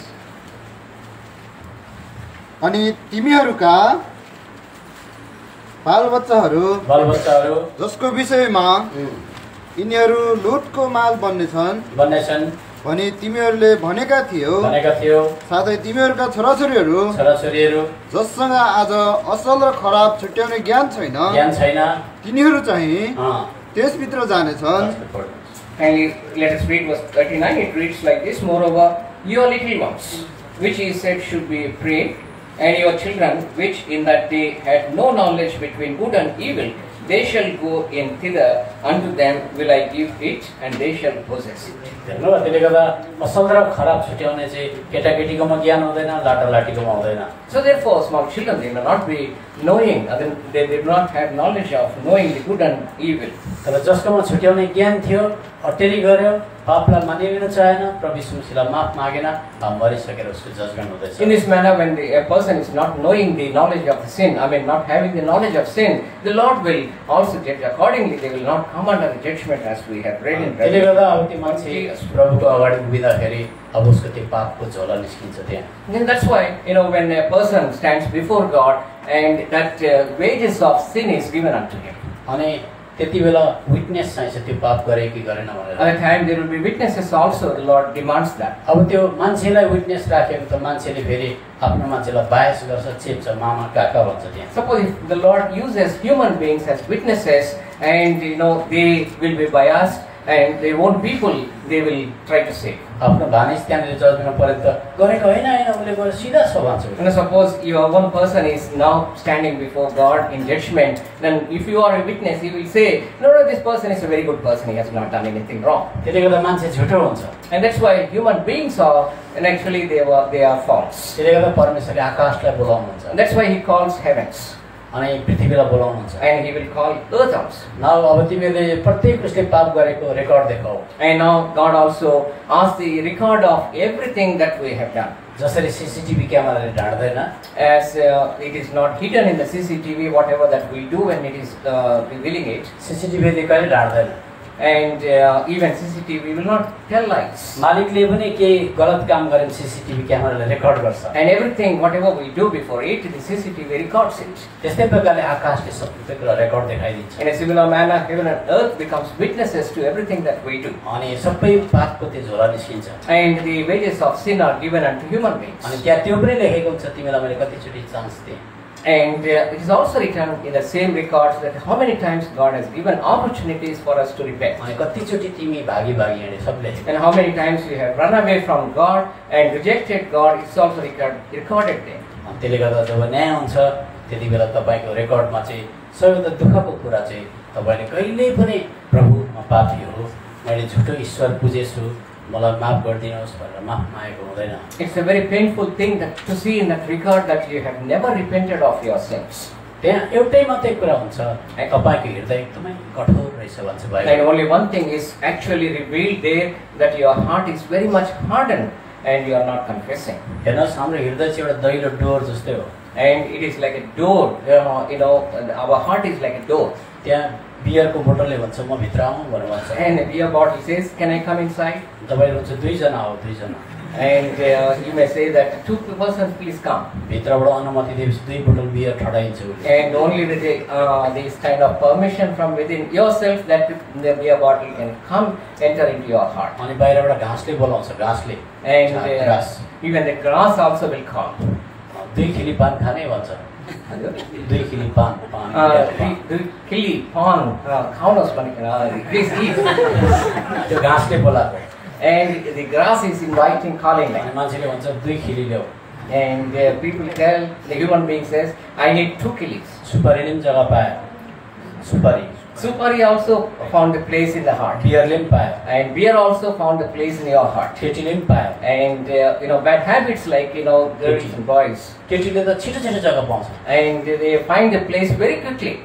अनि तिमीहरूका बालबच्चाहरू जसको विषयमा यिनीहरू लुटको माल बन्नेछन् भनी तिमीहरूले भनेका थियौ, साथै तिमीहरूका छोराछोरीहरू जससँग आज असल र खराब छुट्याउने ज्ञान छैन तिनीहरू चाहिँ त्यसभित्र जानेछन्. Kindly let us read verse 39. It reads like this: Moreover, your little ones, which he said should be afraid, and your children, which in that day had no knowledge between good and evil, they shall go in thither, unto them will I give it, and they shall possess it. हेर्नु त्यसले गर्दा असल र खराब छुट्याउने चाहिँ केटाकेटीकोमा ज्ञान हुँदैन, लाटालाटीकोमा हुँदैन. So therefore, small children, they may not be knowing, they do not have knowledge of knowing the good and evil. तर जसकोमा छुट्याउने ज्ञान थियो, अटेरी गर्यो, पापलाई मानिलिन चाहेन, प्रभु यीशु मसीहलाई माफ मागेन, मरिसकेर उसको जजमेन्ट हुँदैछ. In this manner, when a person is not knowing the knowledge of the sin, not having the knowledge of sin, the Lord will also judge accordingly. They will not come under the judgment as we have read in त्यसले गर्दा अब त्यो मान्छे प्रभुको अगाडि उभिँदाखेरि अब उसको त्यो पापको झोला निस्किन्छ त्यहाँ. And that's why, when a person stands before God, and that wages of sin is given unto him. अनि त्यति बेला विटनेस चाहिन्छ त्यो पाप गरे कि गरेन भनेर। At the time there will be witnesses also. The Lord demands that. अब त्यो मान्छेलाई विटनेस राखेको त मान्छेले फेरि आफ्नो मान्छेलाई बायस गर्छ, चेप्छ, मामा काका भन्छ त्यहाँ। Suppose if the Lord uses human beings as witnesses, and they will be biased, and their own people they will try to say. आफ्नो भानिज त्यहाँनिर जजमेन्ट परे त गरेको होइन हैन उसले गरे सिधा छ भन्छ। Suppose your one person is now standing before God in judgment, then if you are a witness, he will say, no, this person is a very good person, he has not done anything wrong. त्यसले गर्दा मान्छे झुटो हुन्छ। And that's why human beings are, and actually they are false. त्यसले गर्दा परमेश्वरले आकाशलाई बोलाउनुहुन्छ। And that's why he calls heavens. अनि पृथ्वीलाई बोलाउनुहुन्छ। And he will call earth also. Now अब तिमीले प्रत्येक उसले पाप गरेको रेकर्ड देखाऊ। And now God also asks the record of everything that we have done. जसरी सीसीटीवी क्यामेराले ढाड्दैन, As it is not hidden in the CCTV, whatever that we do when it is revealing it. सीसीटीवीले कहिले ढाड्दैन। And even CCTV will not tell lies. मालिकले पनि केही गलत काम गरे CCTV क्यामेराले रेकर्ड गर्छ। And everything, whatever we do before it, the CCTV records it. त्यस्तै प्रकारले आकाशले सबै कुरा रेकर्ड देखाइदिन्छ। In a similar manner, heaven and earth becomes witnesses to everything that we do. अनि सबै पापको त्यो झोला निस्किन्छ। And the wages of sin are given unto human beings. अनि त्यहाँ त्यो पनि लेखेको हुन्छ तिमीलाई मैले कतिचोटि चान्स दिएँ। And it is also written in the same records that how many times God has given opportunities for us to repent. अनि कतिचोटि तिमी भागी भागी हिँडे सबले। And how many times you have run away from God and rejected God, it's also recorded there. अनि त्यसले गर्दा जब न्याय हुन्छ त्यति बेला तपाईको रेकर्डमा चाहिँ सबैभन्दा दुःखको कुरा चाहिँ तपाईले कहिल्यै पनि प्रभु म पापी हो, मैले झुटो ईश्वर पुजेछु, मलाई माफ गरिदिनुहोस् भनेर माफ मागेको हुँदैन। It's a very painful thing that to see in that record that you have never repented of your sins. त्यहाँ एउटै मात्रै कुरा हुन्छ, तपाईको हृदय एकदमै कठोर रहेछ भन्छ Bible. And only one thing is actually revealed there, that your heart is very much hardened and you are not confessing. हेर्नुहोस् हाम्रो हृदय चाहिँ एउटा दैलो डोर जस्तै हो। And it is like a door, our heart is like a door. त्यहाँ बियरको बोतलले भन्छ म भित्र आउँ भनेर भन्छ। And a beer bottle says, can I come inside? तपाईले भन्छ दुईजना हो, दुईजना। And you may say that two persons please come. भित्रबाट अनुमति दिएपछि दुई बोतल बियर ठडाइन्छ उसले। And only with this kind of permission from within yourself that the beer bottle can come, enter into your heart. अनि बाहिरबाट घाँसले बोलाउँछ, घाँसले। And grass. even the grass also will come. दुई खिली पान खाने भन्छ। दुई खिली पान, खिली पान खाउनुहोस् भनेर please eat. त्यो घाँसले बोलाएको। And the grass is inviting, calling me. अनि मान्छेले भन्छ दुई खिली ल्याऊ। And people tell, the human being says, I need 2 kilis. सुपारीले पनि जग्गा पायो, सुपारी। Supari also found a place in the heart. बियरले पनि पायो। And beer also found a place in your heart. केटीले पनि पायो। And bad habits like girls and boys. केटीले त छिटो छिटो जग्गा पाउँछ। And they find a place very quickly.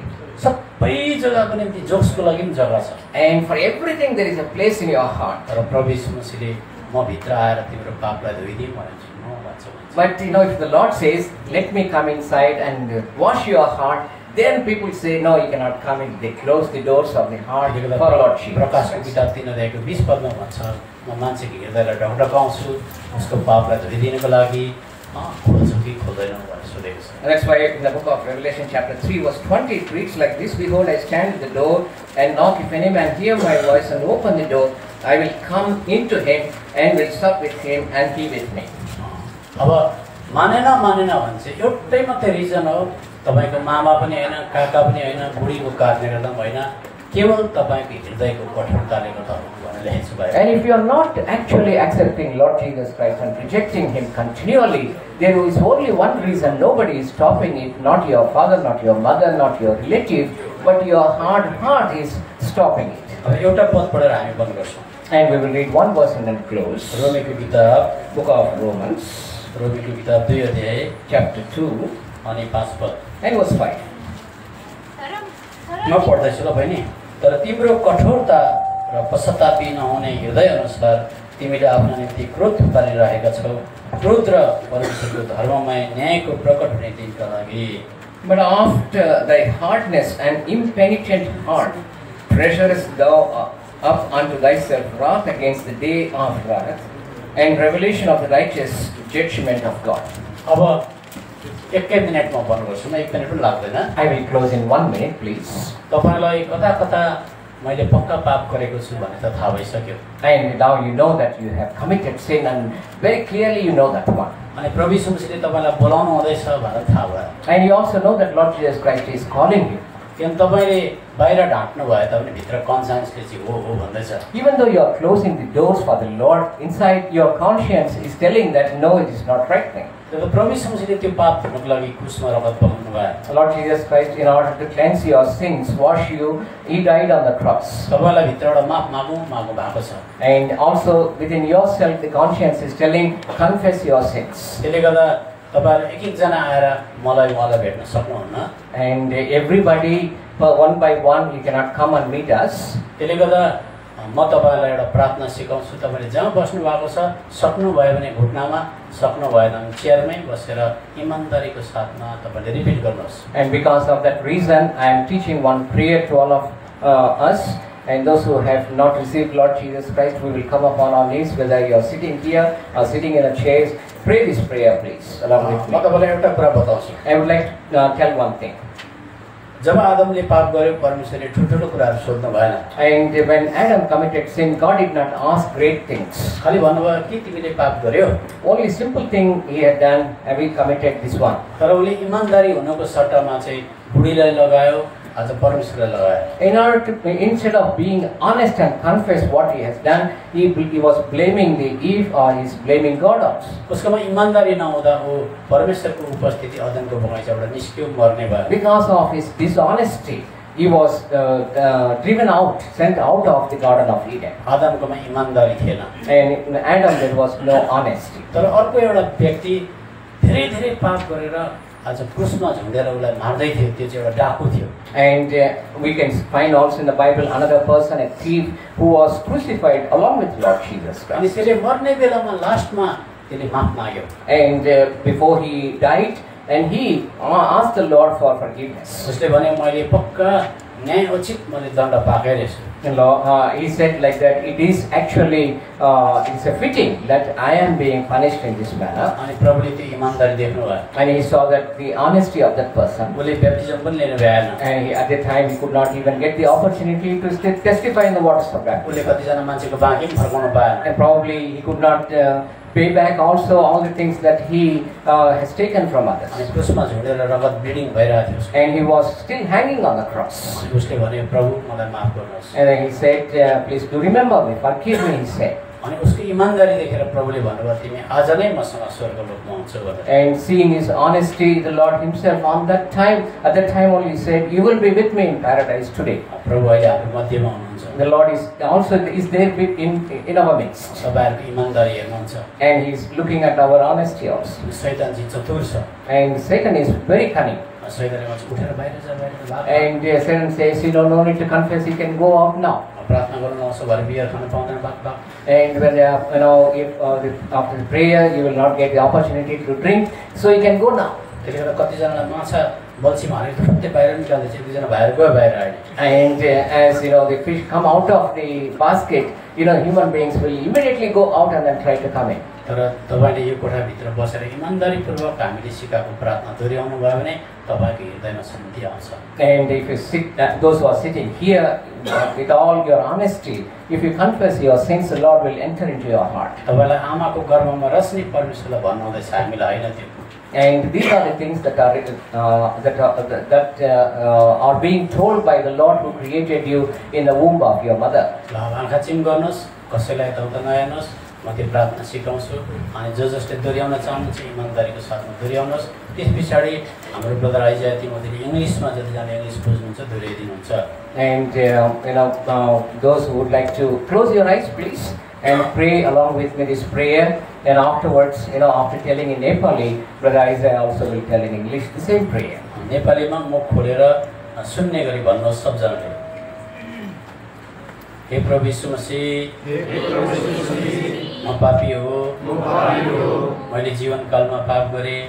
सबै जग्गाको निम्ति जोक्सको लागि पनि जग्गा छ। And for everything there is a place in your heart. तर प्रभु यीशु मसीहले म भित्र आएर तिम्रो पापलाई धोइदिए भनेपछि म भन्छ। But if the Lord says, let me come inside and wash your heart, then people say, no, you cannot come in. They close the doors of the heart for Lord Jesus. प्रकाशको किताब 3:20 पदमा भन्छ म मान्छेको हृदयलाई ढकढकाउँछु उसको पापलाई धोइदिनको लागि खोल्छु कि खोल्दैन भनेर सोधेको छ। And that's why in the book of Revelation chapter 3 verse 20 it reads like this, behold, I stand at the door and knock. If any man hear my voice and open the door, I will come into him and will sup with him and he with me. अब मानेन भने चाहिँ एउटै मात्रै reason हो, तपाईको मामा पनि हैन, काका पनि हैन, बुढीको कारणले गर्दा पनि हैन, केवल तपाईको हृदयको कठोरताले गर्दा हो भनेर लेखेको छ Bible. And if you are not actually accepting Lord Jesus Christ and rejecting him continually, there is only one reason. Nobody is stopping it, not your father, not your mother, not your relative, but your hard heart is stopping it. अब एउटा पद पढेर हामी बन्द गर्छौँ। And we will read one verse and then close. रोमीको किताब, Book of Romans, रोमीको किताब 2 अध्याय chapter 2 अनि 5 पद। and verse 5. म पढ्दैछु ल बहिनी। तर तिम्रो कठोरता र पश्चातापी नहुने हृदय अनुसार तिमीले आफ्नो निम्ति क्रोध पारिरहेका छौ, क्रोध र परमेश्वरको धर्ममय न्यायको प्रकट हुने दिनका लागि। But after thy hardness and impenitent heart, treasurest thou up unto thyself wrath against the day of wrath and revelation of the righteous judgment of God. अब एकै मिनेटमा बन्द गर्छु, म 1 मिनेट पनि लाग्दैन। I will close in 1 minute, please. तपाईलाई कता कता मैले पक्का पाप गरेको छु भने त थाहा भइसक्यो। And now you know that you have committed sin, and very clearly you know that one. अनि प्रभु यीशु मसीहले तपाईलाई बोलाउनु हुँदैछ भनेर थाहा भयो। And you also know that Lord Jesus Christ is calling you. किन तपाईले बाहिर ढाक्नु भए तापनि भित्र कन्सियन्सले चाहिँ हो भन्दैछ। Even though you are closing the doors for the Lord, inside your conscience is telling that no, it is not right thing. जब प्रभु यीशु मसीहले त्यो पाप धुनको लागि क्रुसमा रगत बगाउनु भयो। Lord Jesus Christ, in order to cleanse your sins, wash you, He died on the cross. तपाईलाई भित्रबाट माफ माग्नु भएको छ। And also within yourself, the conscience is telling, confess your sins. त्यसले गर्दा तपाईहरु एक जना आएर मलाई भेट्न सक्नुहुन्न। And everybody, one by one, you cannot come and meet us. त्यसले गर्दा म तपाईलाई एउटा प्रार्थना सिकाउँछु। तपाईले जहाँ बस्नु भएको छ, सक्नु भयो भने घुट्नामा, सक्नु भएन भने चेयरमै बसेर इमानदारीको साथमा तपाईले रिपिट गर्नुहोस्। And because of that reason, I am teaching one prayer to all of us. And those who have not received Lord Jesus Christ, we will come upon our knees, whether you are sitting here or sitting in a chair. Pray this prayer, please, along with me. म तपाईलाई एउटा कुरा बताउँछु। I would like to tell one thing. जब आदमले पाप गर्यो, परमेश्वरले ठुल्ठुलो कुराहरू सोध्नु भएन। And when Adam committed sin, God did not ask great things. खाली भन्नुभयो कि तिमीले पाप गर्यो। Only simple thing he had done, have he committed this one. तर उले इमानदारी हुनुको सट्टामा चाहिँ बुढीलाई लगायो, आज परमेश्वरलाई लगायो। In order to, instead of being honest and confess what he has done, he was blaming the Eve, or he is blaming God also. उसकोमा इमानदारी नहुँदा ऊ परमेश्वरको उपस्थिति अदनको बगैँचाबाट निस्क्यो, मर्ने भयो। Because of his dishonesty, he was driven out, sent out of the Garden of Eden. आदमकोमा इमानदारी थिएन। And in Adam there was no honesty. तर अर्को एउटा व्यक्ति धेरै पाप गरेर आज क्रुसमा झुन्डेर उसलाई मार्दै थियो, त्यो चाहिँ एउटा डाकु थियो। And we can find also in the Bible another person, a thief, who was crucified along with Lord Jesus अनि Christ. त्यसले मर्ने बेलामा लास्टमा त्यसले माफ माग्यो। And before he died, and he asked the Lord for forgiveness. उसले भने मैले पक्का न्यायोचित मैले दण्ड पाएकै रहेछु। He said like that, it is actually it's a fitting that I am being punished in this manner. अनि प्रभुले त्यो इमानदारी देख्नु भयो। And he saw that the honesty of that person. उसले ब्याप्टिजम पनि लिनु भएन। And at that time he could not even get the opportunity to testify in the waters of उसले baptism. कतिजना मान्छेको बाँकी पनि फर्काउनु पाएन। And probably he could not pay back also all the things that he has taken from others. अनि क्रुसमा झुन्डेर रगत ब्लिडिङ भइरहेको थियो। And he was still hanging on the cross. अनि उसले भने प्रभु मलाई माफ गर्नुहोस्। And then he said, please do remember me, forgive me, he said. अनि उसको इमानदारी देखेर प्रभुले भन्नुभयो तिमी आज नै मसँग स्वर्गलोकमा हुन्छौ भनेर। And seeing his honesty, the Lord himself at that time only said, you will be with me in paradise today. प्रभु अहिले हाम्रो मध्यमा हुनुहुन्छ। The Lord is there in our midst. तपाईहरुको इमानदारी हेर्नुहुन्छ। And he is looking at our honesty also. शैतान चाहिँ चतुर छ। And Satan is very cunning. शैतानले भन्छ उठेर बाहिर जा। And Satan says, you don't need to confess, you can go out now. प्रार्थना गर्न आउँछ भरे बियर खान पाउँदैन बाक। And when if after the prayer you will not get the opportunity to drink, so you can go now. त्यसले गर्दा कतिजनालाई माछा बल्छीमा हालेर तुरुन्तै बाहिर निकाल्दै छ, दुईजना भाइहरू गयो बाहिर अहिले। And as the fish come out of the basket, human beings will immediately go out and then try to come in. तर तपाईले यो कोठाभित्र बसेर इमानदारीपूर्वक हामीले सिकाएको प्रार्थना दोहोऱ्याउनु भयो भने तपाईको हृदयमा शान्ति आउँछ। And if you those who are sitting here with all your honesty, if you confess your sins, the Lord will enter into your heart. तपाईलाई आमाको गर्भमा रच्ने परमेश्वरलाई भन्नुहुँदैछ, हामीलाई हैन त्यो। And these are the things that are being told by the Lord who created you in the womb of your mother. ल आँखा चिम गर्नुहोस्, कसैलाई यताउता नहेर्नुहोस्, म त्यो प्रार्थना सिकाउँछु। अनि जसले दोहोऱ्याउन चाहनुहुन्छ इमानदारीको साथमा दोहोऱ्याउनुहोस्। त्यस पछाडि हाम्रो ब्रदर आइजाया तिमीले इङ्ग्लिसमा जतिजना English बुझ्नुहुन्छ दोहोऱ्याइदिनुहुन्छ। And those who would like to close your eyes, please, and pray along with me this prayer. And afterwards, after telling in Nepali, Brother Isaiah also will tell in English the same prayer. नेपालीमा मुख खोलेर सुन्ने गरी भन्नुहोस् सबजनाले। हे प्रभु यीशु मसीह, म पापी हो, मैले जीवनकालमा पाप गरेँ,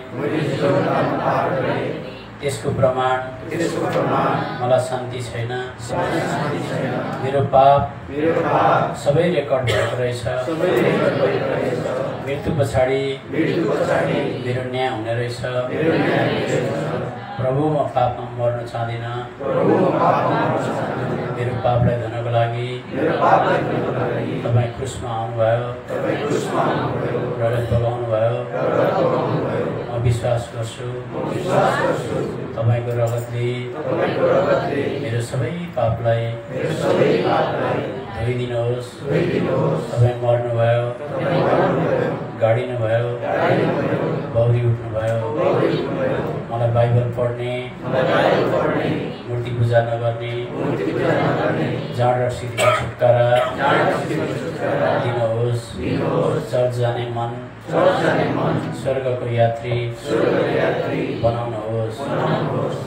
त्यसको प्रमाण मलाई शान्ति छैन। मेरो पाप सबै रेकर्ड भएको रहेछ। मृत्यु पछाडि मेरो न्याय हुने रहेछ। प्रभु म पापमा मर्न चाहदिन। मेरो पापलाई धनको लागि तपाईँ क्रुसमा आउनुभयो, रगत बगाउनु भयो। म विश्वास गर्छु तपाईको रगतले मेरो सबै पापलाई धोइदिनुहोस्। तपाईँ मर्नुभयो, गाडिनुभयो, बौरी उठ्नुभयो। मलाई बाइबल पढ्ने, मूर्ति पूजा नगर्ने, जाँड र सिद्धिको छुटकारा दिनुहोस्। चर्च जाने मन स्वर्गको यात्री बनाउनुहोस्।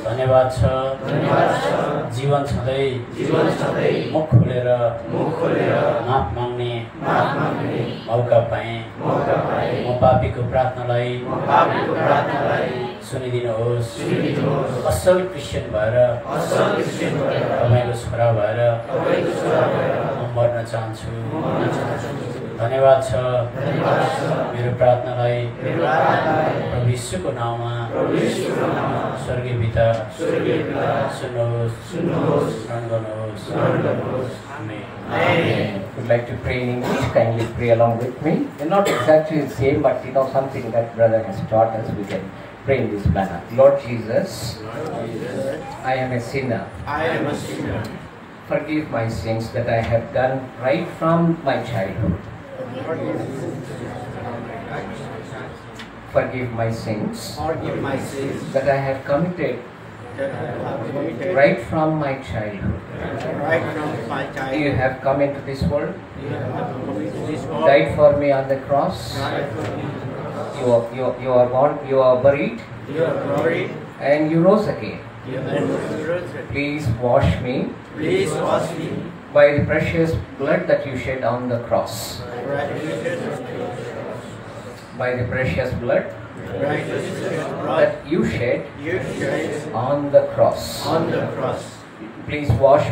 धन्यवाद छ जीवन छँदै मुख खोलेर माफ माग्ने मौका पाएँ। म पापीको प्रार्थनालाई सुनिदिनुहोस्। असल क्रिस्चियन भएर तपाईँको छोरा भएर म मर्न चाहन्छु। धन्यवाद छ मेरो प्रार्थनालाई प्रभु यीशुको नाममा स्वर्गीय पिता सुन्नुहोस्, ग्रहण गर्नुहोस्। आमेन। Would like to pray in English. Kindly pray along with me. And not exactly the same, but something that brother has taught us. We can pray in this manner. Lord Jesus, I am a sinner. Forgive my sins that I have done right from my childhood. Forgive my sins that I have committed right from my childhood. You have come into this world, died for me on the cross. You are born, you are buried, and you rose again. Please wash me by the precious blood that you shed on the cross. By the precious blood that you shed on the cross. Please wash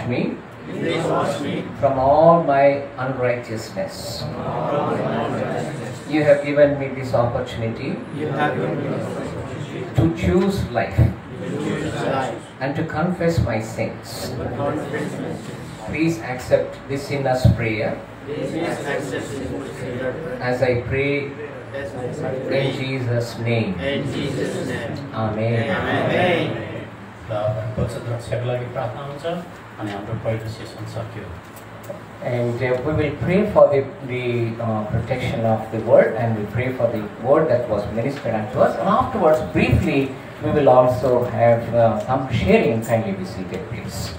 me from all my unrighteousness. You have given me this opportunity to choose life and to confess my sins. Please accept this sinner's prayer as I pray in Jesus' name. Amen. And we will pray for the protection of the word, and we pray for the word that was ministered unto us. And afterwards, briefly, we will also have some sharing. Kindly be seated, please.